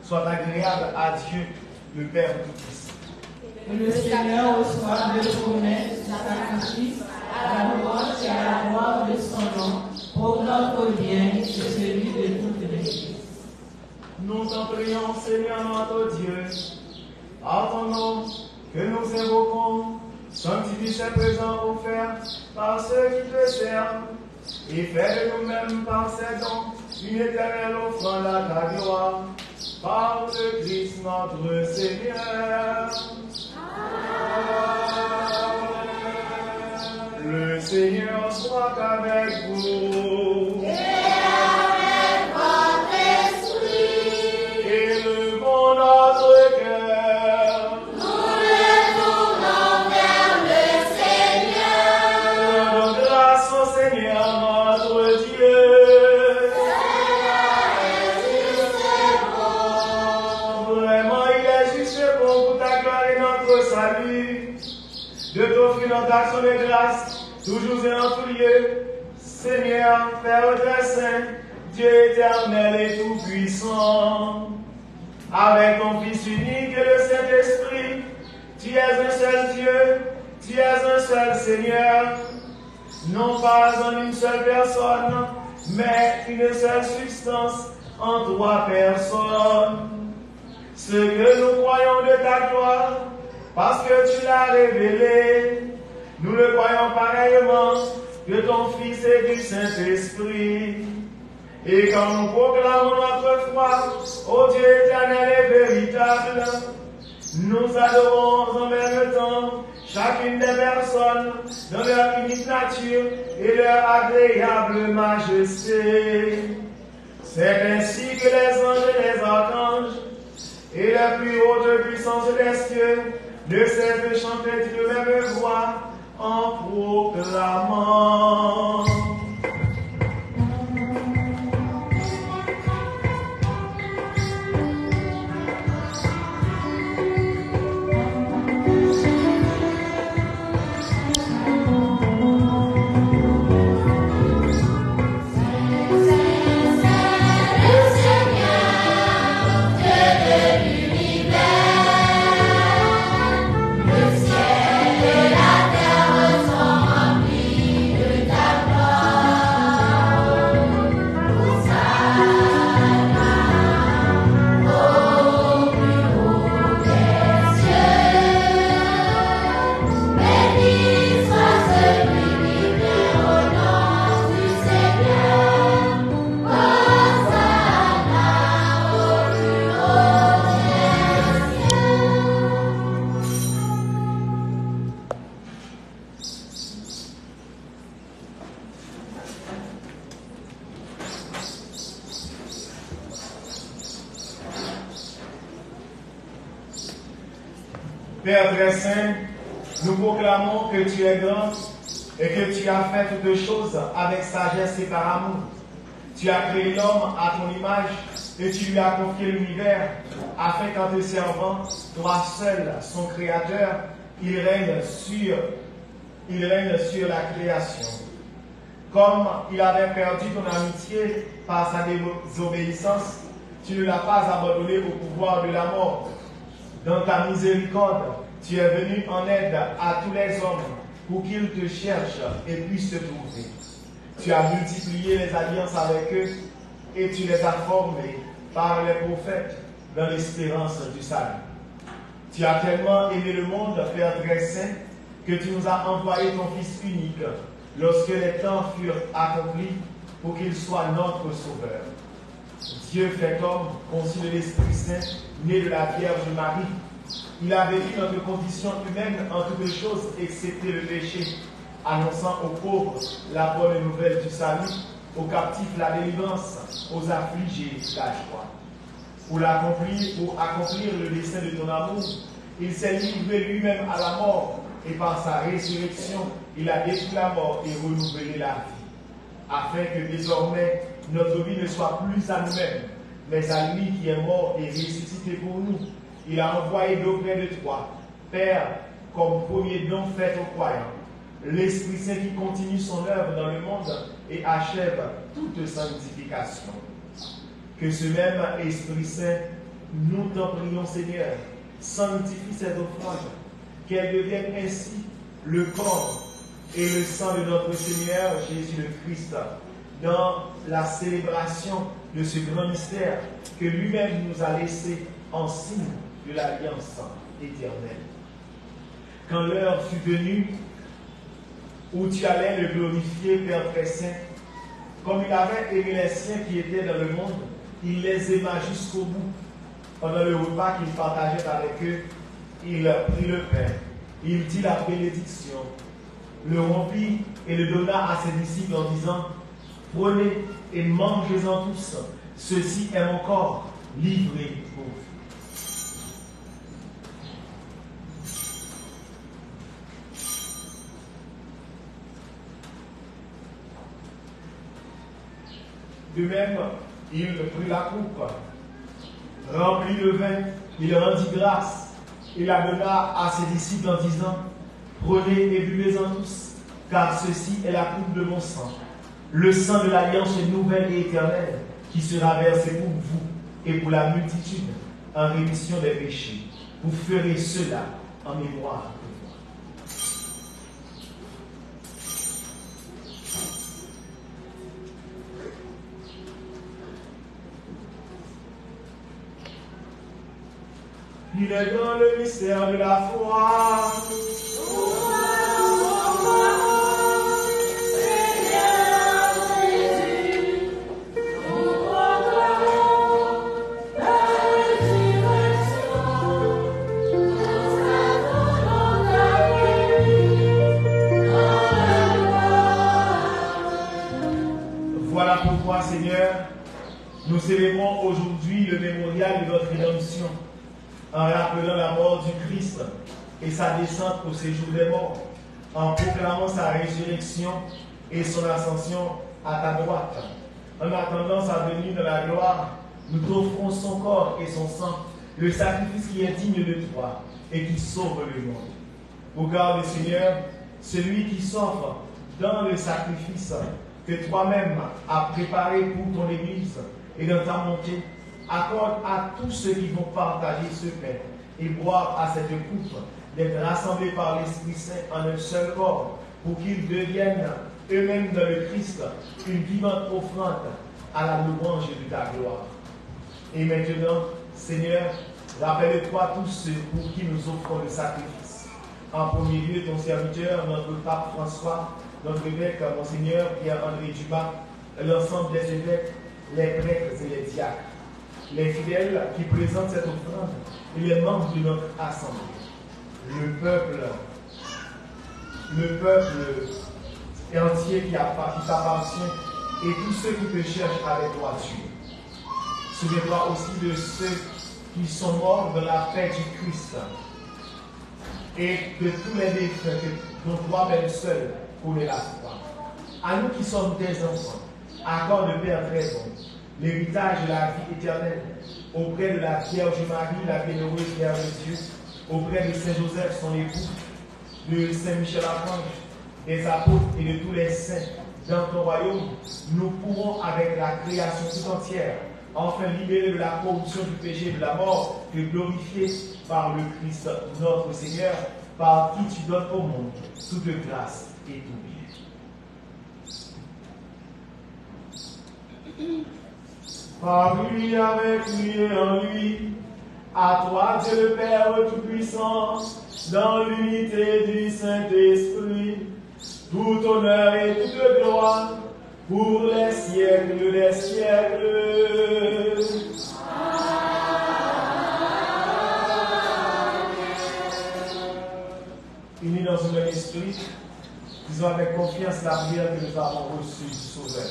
soit agréable à Dieu, le Père Tout-Puissant. Que le Seigneur reçoive de promesses sacrifice à la louange et à la gloire de son nom, pour notre bien et celui de toute l'Église. Nous t'en prions, Seigneur notre Dieu, à ton nom que nous évoquons, sanctifie ces présents offerts par ceux qui te servent, et fais de nous-mêmes par ces dons une éternelle offrande à ta gloire, par le Christ notre Seigneur. Le Seigneur soit avec vous. De t'offrir notre action de grâce, toujours et en tout lieu, Seigneur, Père très saint, Dieu éternel et tout-puissant, avec ton Fils unique et le Saint-Esprit, tu es un seul Dieu, tu es un seul Seigneur, non pas en une seule personne, mais une seule substance en trois personnes. Ce que nous croyons de ta gloire, parce que tu l'as révélé, nous le croyons pareillement de ton Fils et du Saint-Esprit. Et quand nous proclamons notre foi au Dieu éternel et véritable, nous adorons en même temps chacune des personnes dans leur unique nature et leur agréable majesté. C'est ainsi que les anges et les archanges et les plus hautes puissances des cieux ne cessent de chanter d'une même voix en proclamant. Père très saint, nous proclamons que tu es grand et que tu as fait toutes choses avec sagesse et par amour. Tu as créé l'homme à ton image et tu lui as confié l'univers afin qu'en te servant, toi seul, son créateur, il règne sur la création. Comme il avait perdu ton amitié par sa désobéissance, tu ne l'as pas abandonné au pouvoir de la mort. Dans ta miséricorde, tu es venu en aide à tous les hommes pour qu'ils te cherchent et puissent te trouver. Tu as multiplié les alliances avec eux et tu les as formés par les prophètes dans l'espérance du salut. Tu as tellement aimé le monde, Père très saint, que tu nous as envoyé ton Fils unique lorsque les temps furent accomplis pour qu'il soit notre Sauveur. Dieu fait homme, conçu de l'Esprit Saint, né de la Vierge Marie. Il a vécu notre condition humaine en toutes choses, excepté le péché, annonçant aux pauvres la bonne nouvelle du salut, aux captifs la délivrance, aux affligés la joie. Pour accomplir le dessein de ton amour, il s'est livré lui-même à la mort, et par sa résurrection, il a détruit la mort et renouvelé la vie, afin que désormais notre vie ne soit plus à nous-mêmes, mais à lui qui est mort et ressuscité pour nous. Il a envoyé d'auprès de toi, Père, comme premier don fait aux croyants, l'Esprit Saint qui continue son œuvre dans le monde et achève toute sanctification. Que ce même Esprit Saint, nous t'en prions, Seigneur, sanctifie cette offrande, qu'elle devienne ainsi le corps et le sang de notre Seigneur Jésus le Christ dans la célébration de ce grand mystère que lui-même nous a laissé en signe de l'alliance éternelle. Quand l'heure fut venue où tu allais le glorifier, Père très saint, comme il avait aimé les siens qui étaient dans le monde, il les aima jusqu'au bout. Pendant le repas qu'il partageait avec eux, il prit le pain, il dit la bénédiction, le rompit et le donna à ses disciples en disant: prenez et mangez-en tous, ceci est mon corps livré pour vous. De même, il prit la coupe, remplit le vin, il rendit grâce, il la donna à ses disciples en disant: prenez et buvez-en tous, car ceci est la coupe de mon sang, le sang de l'alliance nouvelle et éternelle, qui sera versé pour vous et pour la multitude en rémission des péchés. Vous ferez cela en mémoire de moi. Il est dans le mystère de la foi. Voilà pourquoi, Seigneur, nous célébrons aujourd'hui le mémorial de notre rédemption, en rappelant la mort du Christ et sa descente au séjour des morts, en proclamant sa résurrection et son ascension à ta droite. En attendant sa venue dans la gloire, nous t'offrons son corps et son sang, le sacrifice qui est digne de toi et qui sauve le monde. Regarde, Seigneur, celui qui s'offre dans le sacrifice que toi-même as préparé pour ton Église et dans ta montée. Accorde à tous ceux qui vont partager ce pain et boire à cette coupe d'être rassemblés par l'Esprit Saint en un seul corps, pour qu'ils deviennent eux-mêmes dans le Christ une vivante offrande à la louange de ta gloire. Et maintenant, Seigneur, rappelle-toi tous ceux pour qui nous offrons le sacrifice. En premier lieu, ton serviteur, notre pape François, notre évêque, Monseigneur Pierre-André Dumas, l'ensemble des évêques, les prêtres et les diacres, les fidèles qui présentent cette offrande et les membres de notre assemblée, le peuple entier qui t'appartient et tous ceux qui te cherchent avec droiture. Souviens-toi aussi de ceux qui sont morts dans la paix du Christ et de tous les défunts dont toi-même seul connais la foi. À nous qui sommes tes enfants, accorde le Père très bon l'héritage de la vie éternelle auprès de la Vierge Marie, la bienheureuse Mère de Dieu, auprès de Saint Joseph, son époux, de Saint Michel Archange, des apôtres et de tous les saints dans ton royaume. Nous pourrons, avec la création tout entière, enfin libérés de la corruption du péché et de la mort, te glorifier par le Christ notre Seigneur, par qui tu donnes au monde toute grâce et tout bien. Par lui, avec lui et en lui, à toi Dieu le Père Tout-Puissant, dans l'unité du Saint-Esprit, tout honneur et toute gloire, pour les siècles des siècles. Unis dans un même esprit, disons avec confiance la prière que nous avons reçue du Sauveur.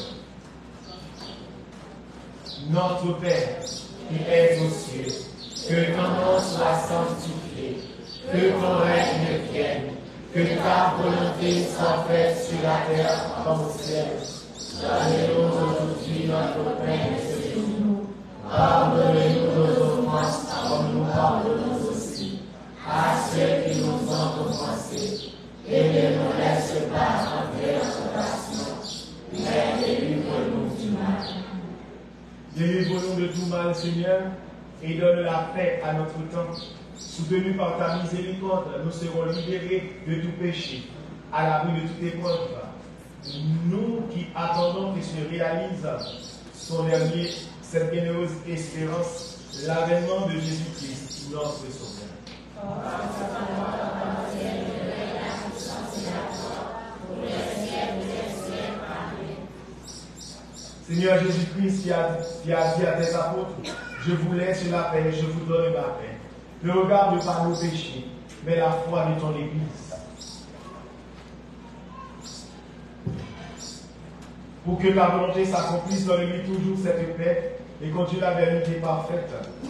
Notre Père, qui es aux cieux, que ton nom soit sanctifié, que ton règne vienne, que ta volonté soit faite sur la terre comme au ciel. Donnez-nous aujourd'hui notre pain de ce jour. Pardonnez-nous nos offenses, comme nous pardonnons aussi à ceux qui nous ont offensés. Et ne nous laisse pas entrer en tentation, mais délivre-nous du mal. Délivre-nous de tout mal, Seigneur, et donne la paix à notre temps, Soutenus par ta miséricorde, nous serons libérés de tout péché, à l'abri de toute épreuve. Nous qui attendons que se réalise cette généreuse espérance, l'avènement de Jésus-Christ, notre Sauveur. Seigneur Jésus-Christ qui a dit à tes apôtres, je vous laisse la paix, je vous donne ma paix. Ne regarde pas nos péchés, mais la foi de ton Église. Pour que ta volonté s'accomplisse, donne-lui toujours cette paix et continue la vérité parfaite,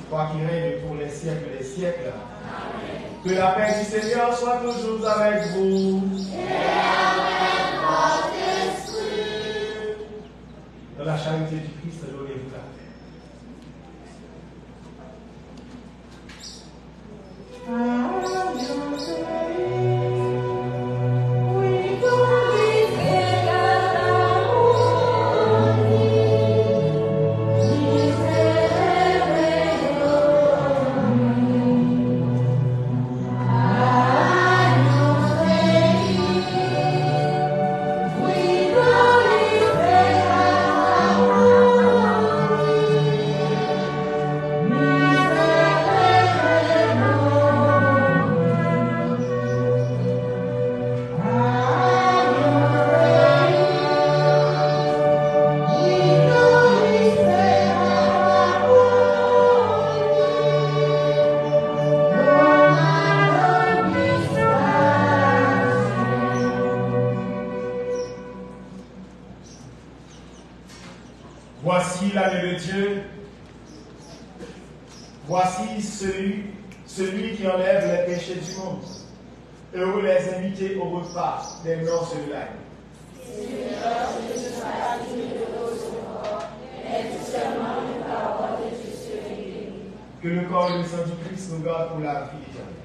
toi qui règnes pour les siècles des siècles. Amen. Que la paix du Seigneur soit toujours avec vous. Et avec votre esprit. Dans la charité du Christ, donnez-vous la paix. Voici l'agneau de Dieu. Voici celui qui enlève les péchés du monde. Heureux les invités au repas des noces de l'agneau. Seigneur, je ne suis pas digne de recevoir, mais tout seulement une parole et je serai guéri. Que le corps et le sang du Christ nous gardent pour la vie éternelle.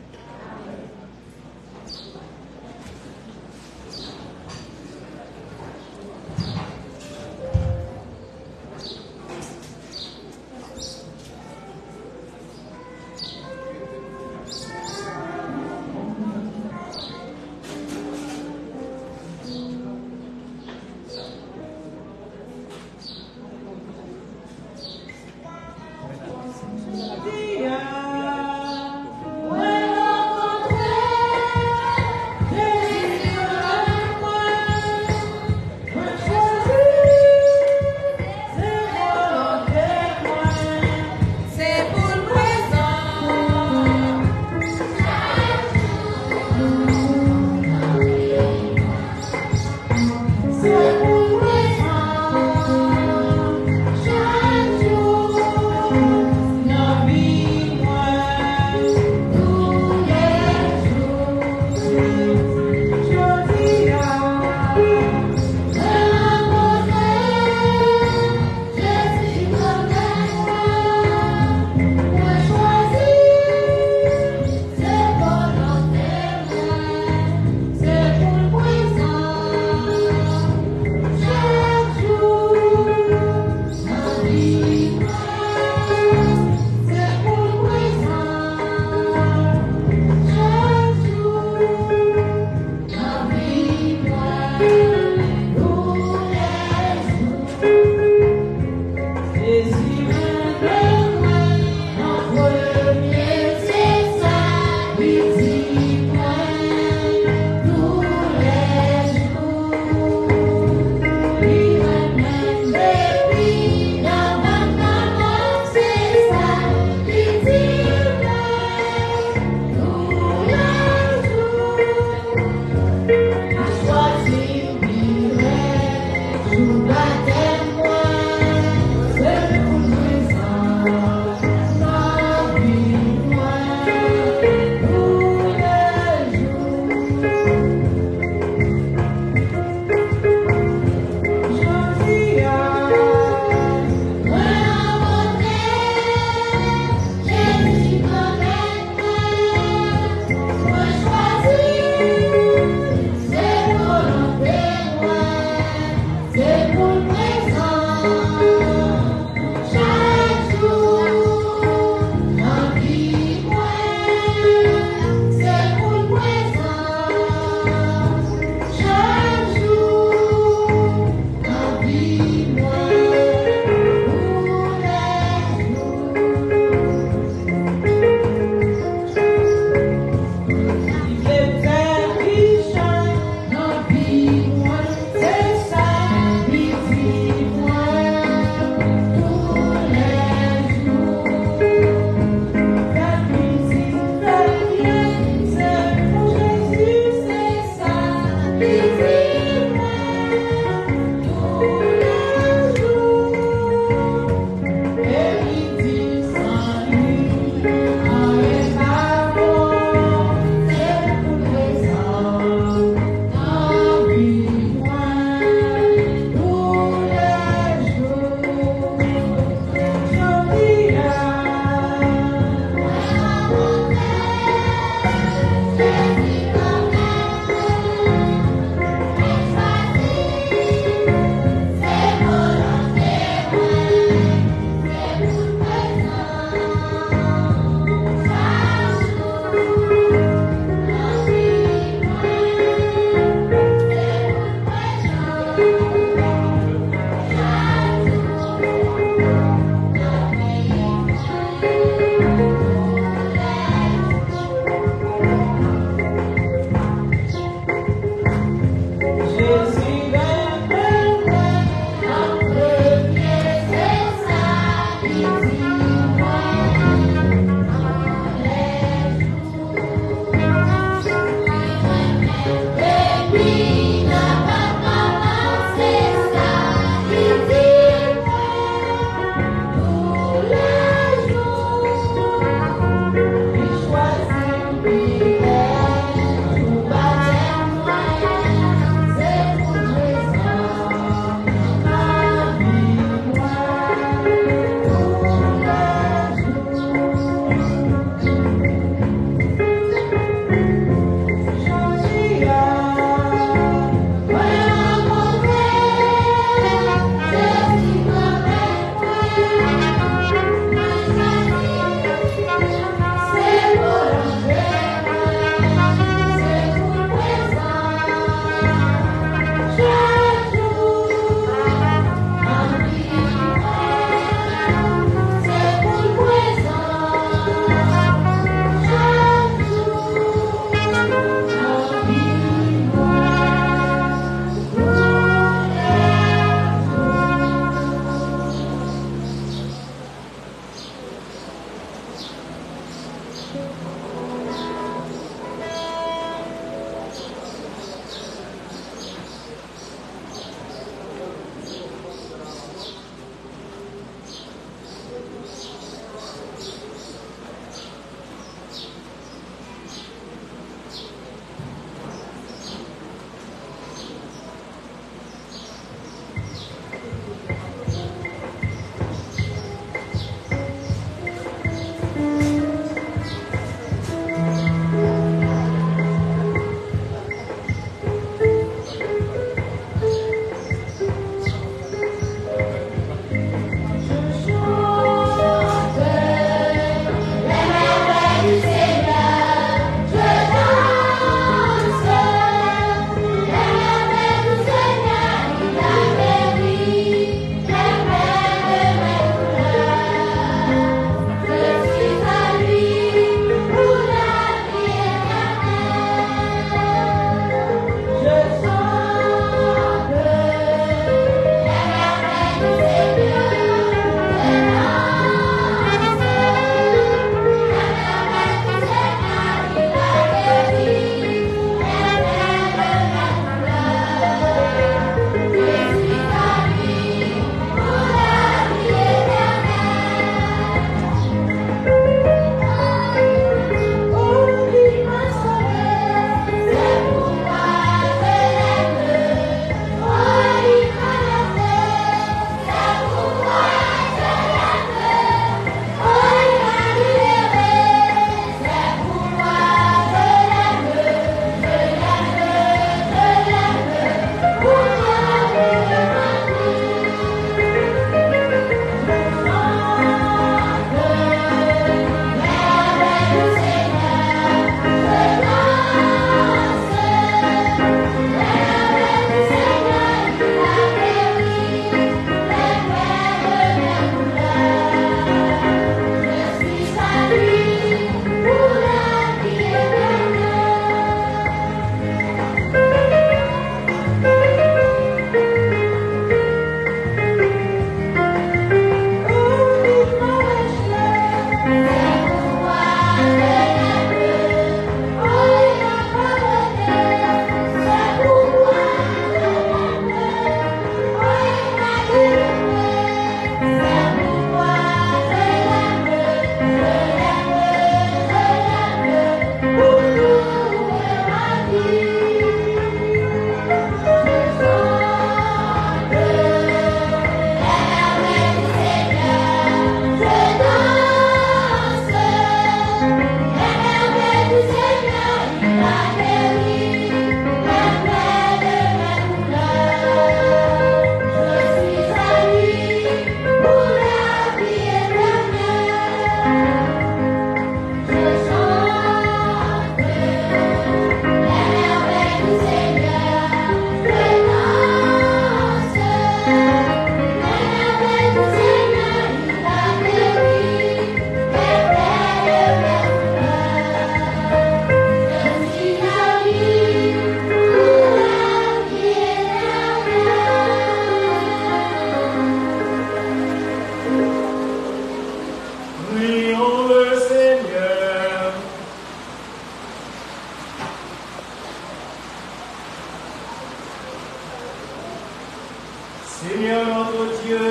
Seigneur notre Dieu,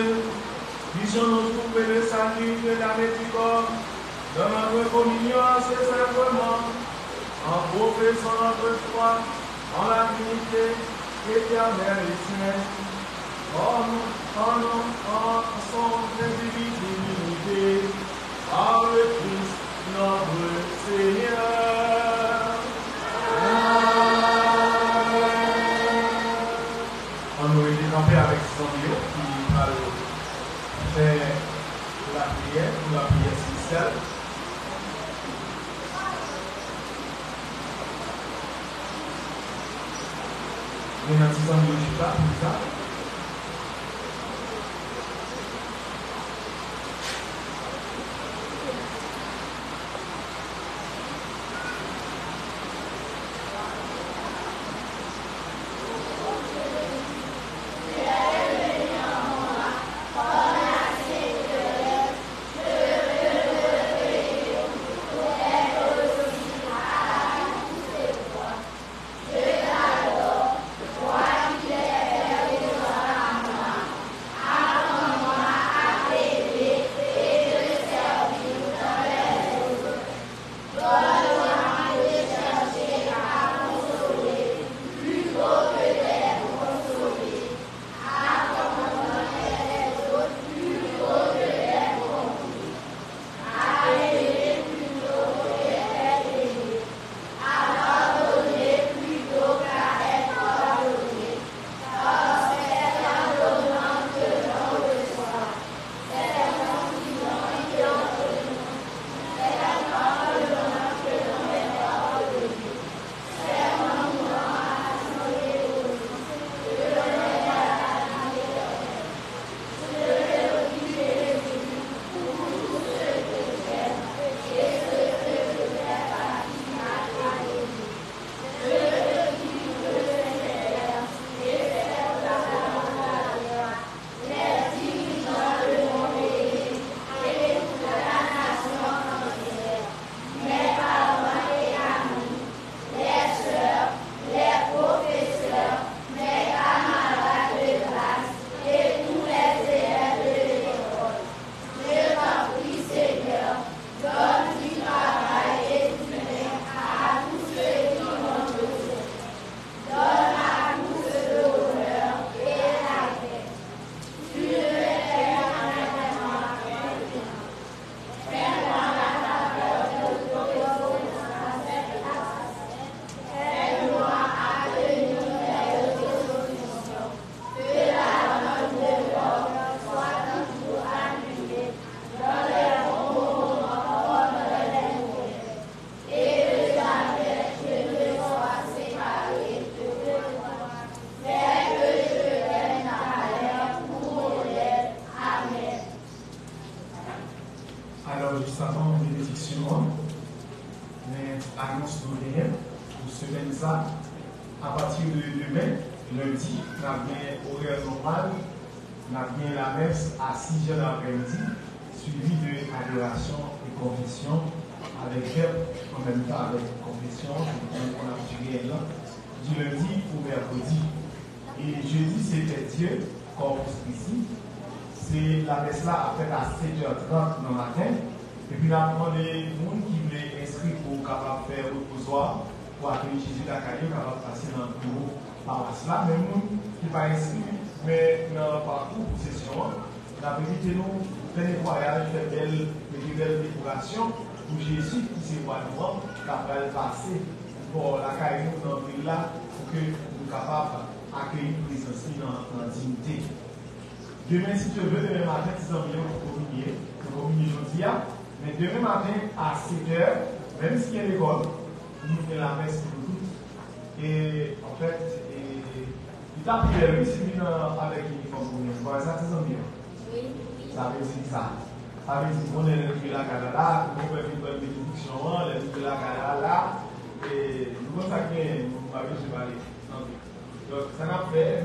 puissions-nous trouver le salut de la miséricorde dans notre communion à ce sacrement, en professant notre foi en la dignité éternelle et sainte, en son indivisibilité, par le Christ notre Seigneur. On nous est décampé avec son Dieu qui va faire la prière spéciale. Maintenant, si on ne dit pas, comme ça. Pour Jésus qui s'est voir capable de passer pour la carrière dans le pays là pour que nous soyons capables d'accueillir une présence dans la dignité. Demain, si tu veux, demain matin, tu as environ pour communier aujourd'hui, mais demain matin à 7h, même s'il y a l'école, nous faisons la messe pour tous. Et en fait, il t'a prié, lui, c'est venu avec l'uniforme pour nous. Voilà, ça, tu as environ. Oui. Ça veut dire ça. Ça veut dire qu'on est depuis la Canada, qu'on peut faire une bonne bénédiction, on est depuis la Canada, et nous avons ça qui est, nous avons parlé. Donc, ça n'a fait,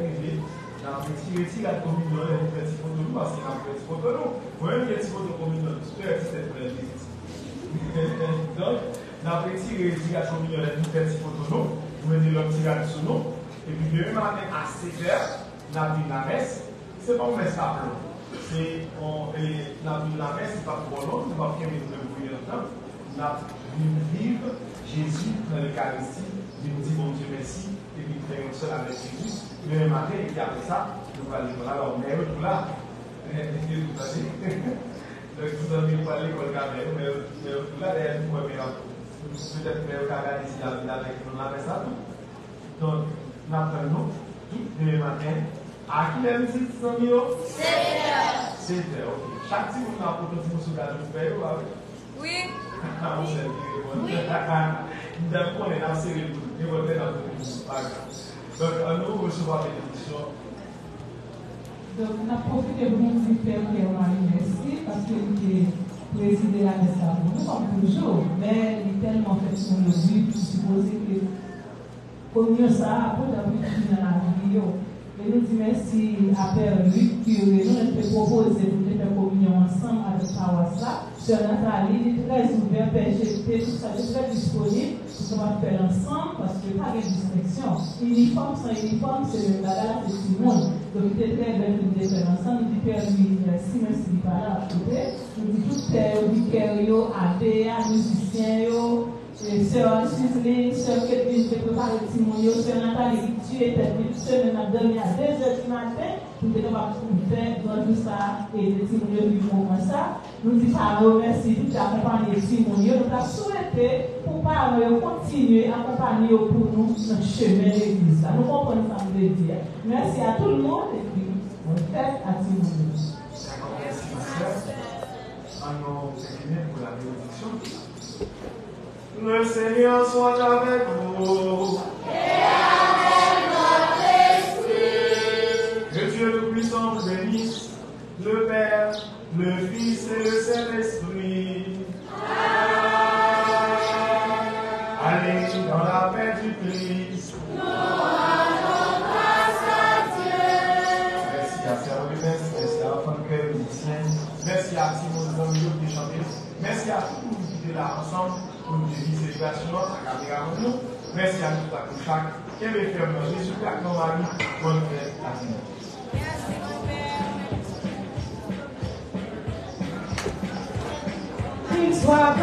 dans le petit la communion, les petits photos nous, parce qu'il y a un petit photo nous. Moi-même, il y a un petit photo communion, super, c'est très bien. Donc, dans le petit la communion, les petits photos nous, vous mettez le petit gars sous nous, et puis demain matin à 7h, nous avons la messe, c'est pas un stable. C'est la messe, c'est pas pour l'autre, c'est pas pour nous temps. Nous vivre Jésus dans l'Eucharistie, nous dit bon Dieu merci, et puis nous faisons seul avec Jésus. Le même matin, et puis après ça, nous allons à l'école. Alors, mais tout là, donc vous avez pas l'école quand même, mais tout là, d'ailleurs, nous peut-être que nous avons ici avec nous la messe à tout. Donc, nous apprenons tout le matin. À qui est-ce que c'est 7 heures? 7 heures, ok. Chaque fois que nous avons un petit peu de faire, oui. Vous savez, nous avons une série de nous avons donc, nous recevons des bénédictions. Donc, on a profité pour nous faire Pierre-Marie merci parce qu'il était président de la messe à nous, comme toujours, mais il est tellement fait son logique, je suppose que pour mieux ça, après d'avoir fini dans la vidéo. Et nous disons merci à Père Luc qui nous a proposé de faire communion ensemble avec Pawasla. Sœur Nathalie est très ouverte, Père GT, tout ça, est très disponible pour qu'on va faire ensemble parce qu'il n'y a pas de distinction. Uniforme sans uniforme, c'est le bagage de tout le monde. Donc il était très bien de faire ensemble. Nous disons Père Luc, merci, merci, il n'est pas là à côté. Nous disons tout Père Luc, ADA, musiciens, Sœur Suzeline, Sœur Kedvin, je prépare le Timonio, Sœur Nathalie, tu étais venue semaine à dormir à 2h du matin, nous étions capables de faire dans tout ça et le Timonio du moment ça. Nous disons parole, merci tout accompagner le Timonio. Nous avons souhaité pour parler, continuer à accompagner pour nous notre chemin de l'église. Nous comprenons ça, nous dire. Merci à tout le monde et puis bonne fête à Timonio. Merci, ma sœur. Nous terminons pour la bénédiction. Le Seigneur soit avec vous. Et avec notre esprit. Que Dieu le puissant vous bénisse, le Père, le Fils et le Saint-Esprit. Allez dans la paix du Christ. Nous rendons grâce à Dieu. Merci à Sœur Rubens, merci à l'enfant de cœur musicien, merci à Simon Zamio qui chantait, merci à tous qui étaient là ensemble. Pour nous dire célébration à la caméra. Merci à nous pour chaque. Quel est le fermement? Jésus, Père, mon mari, bonne fête à vous. Merci, mon Père. Qu'il soit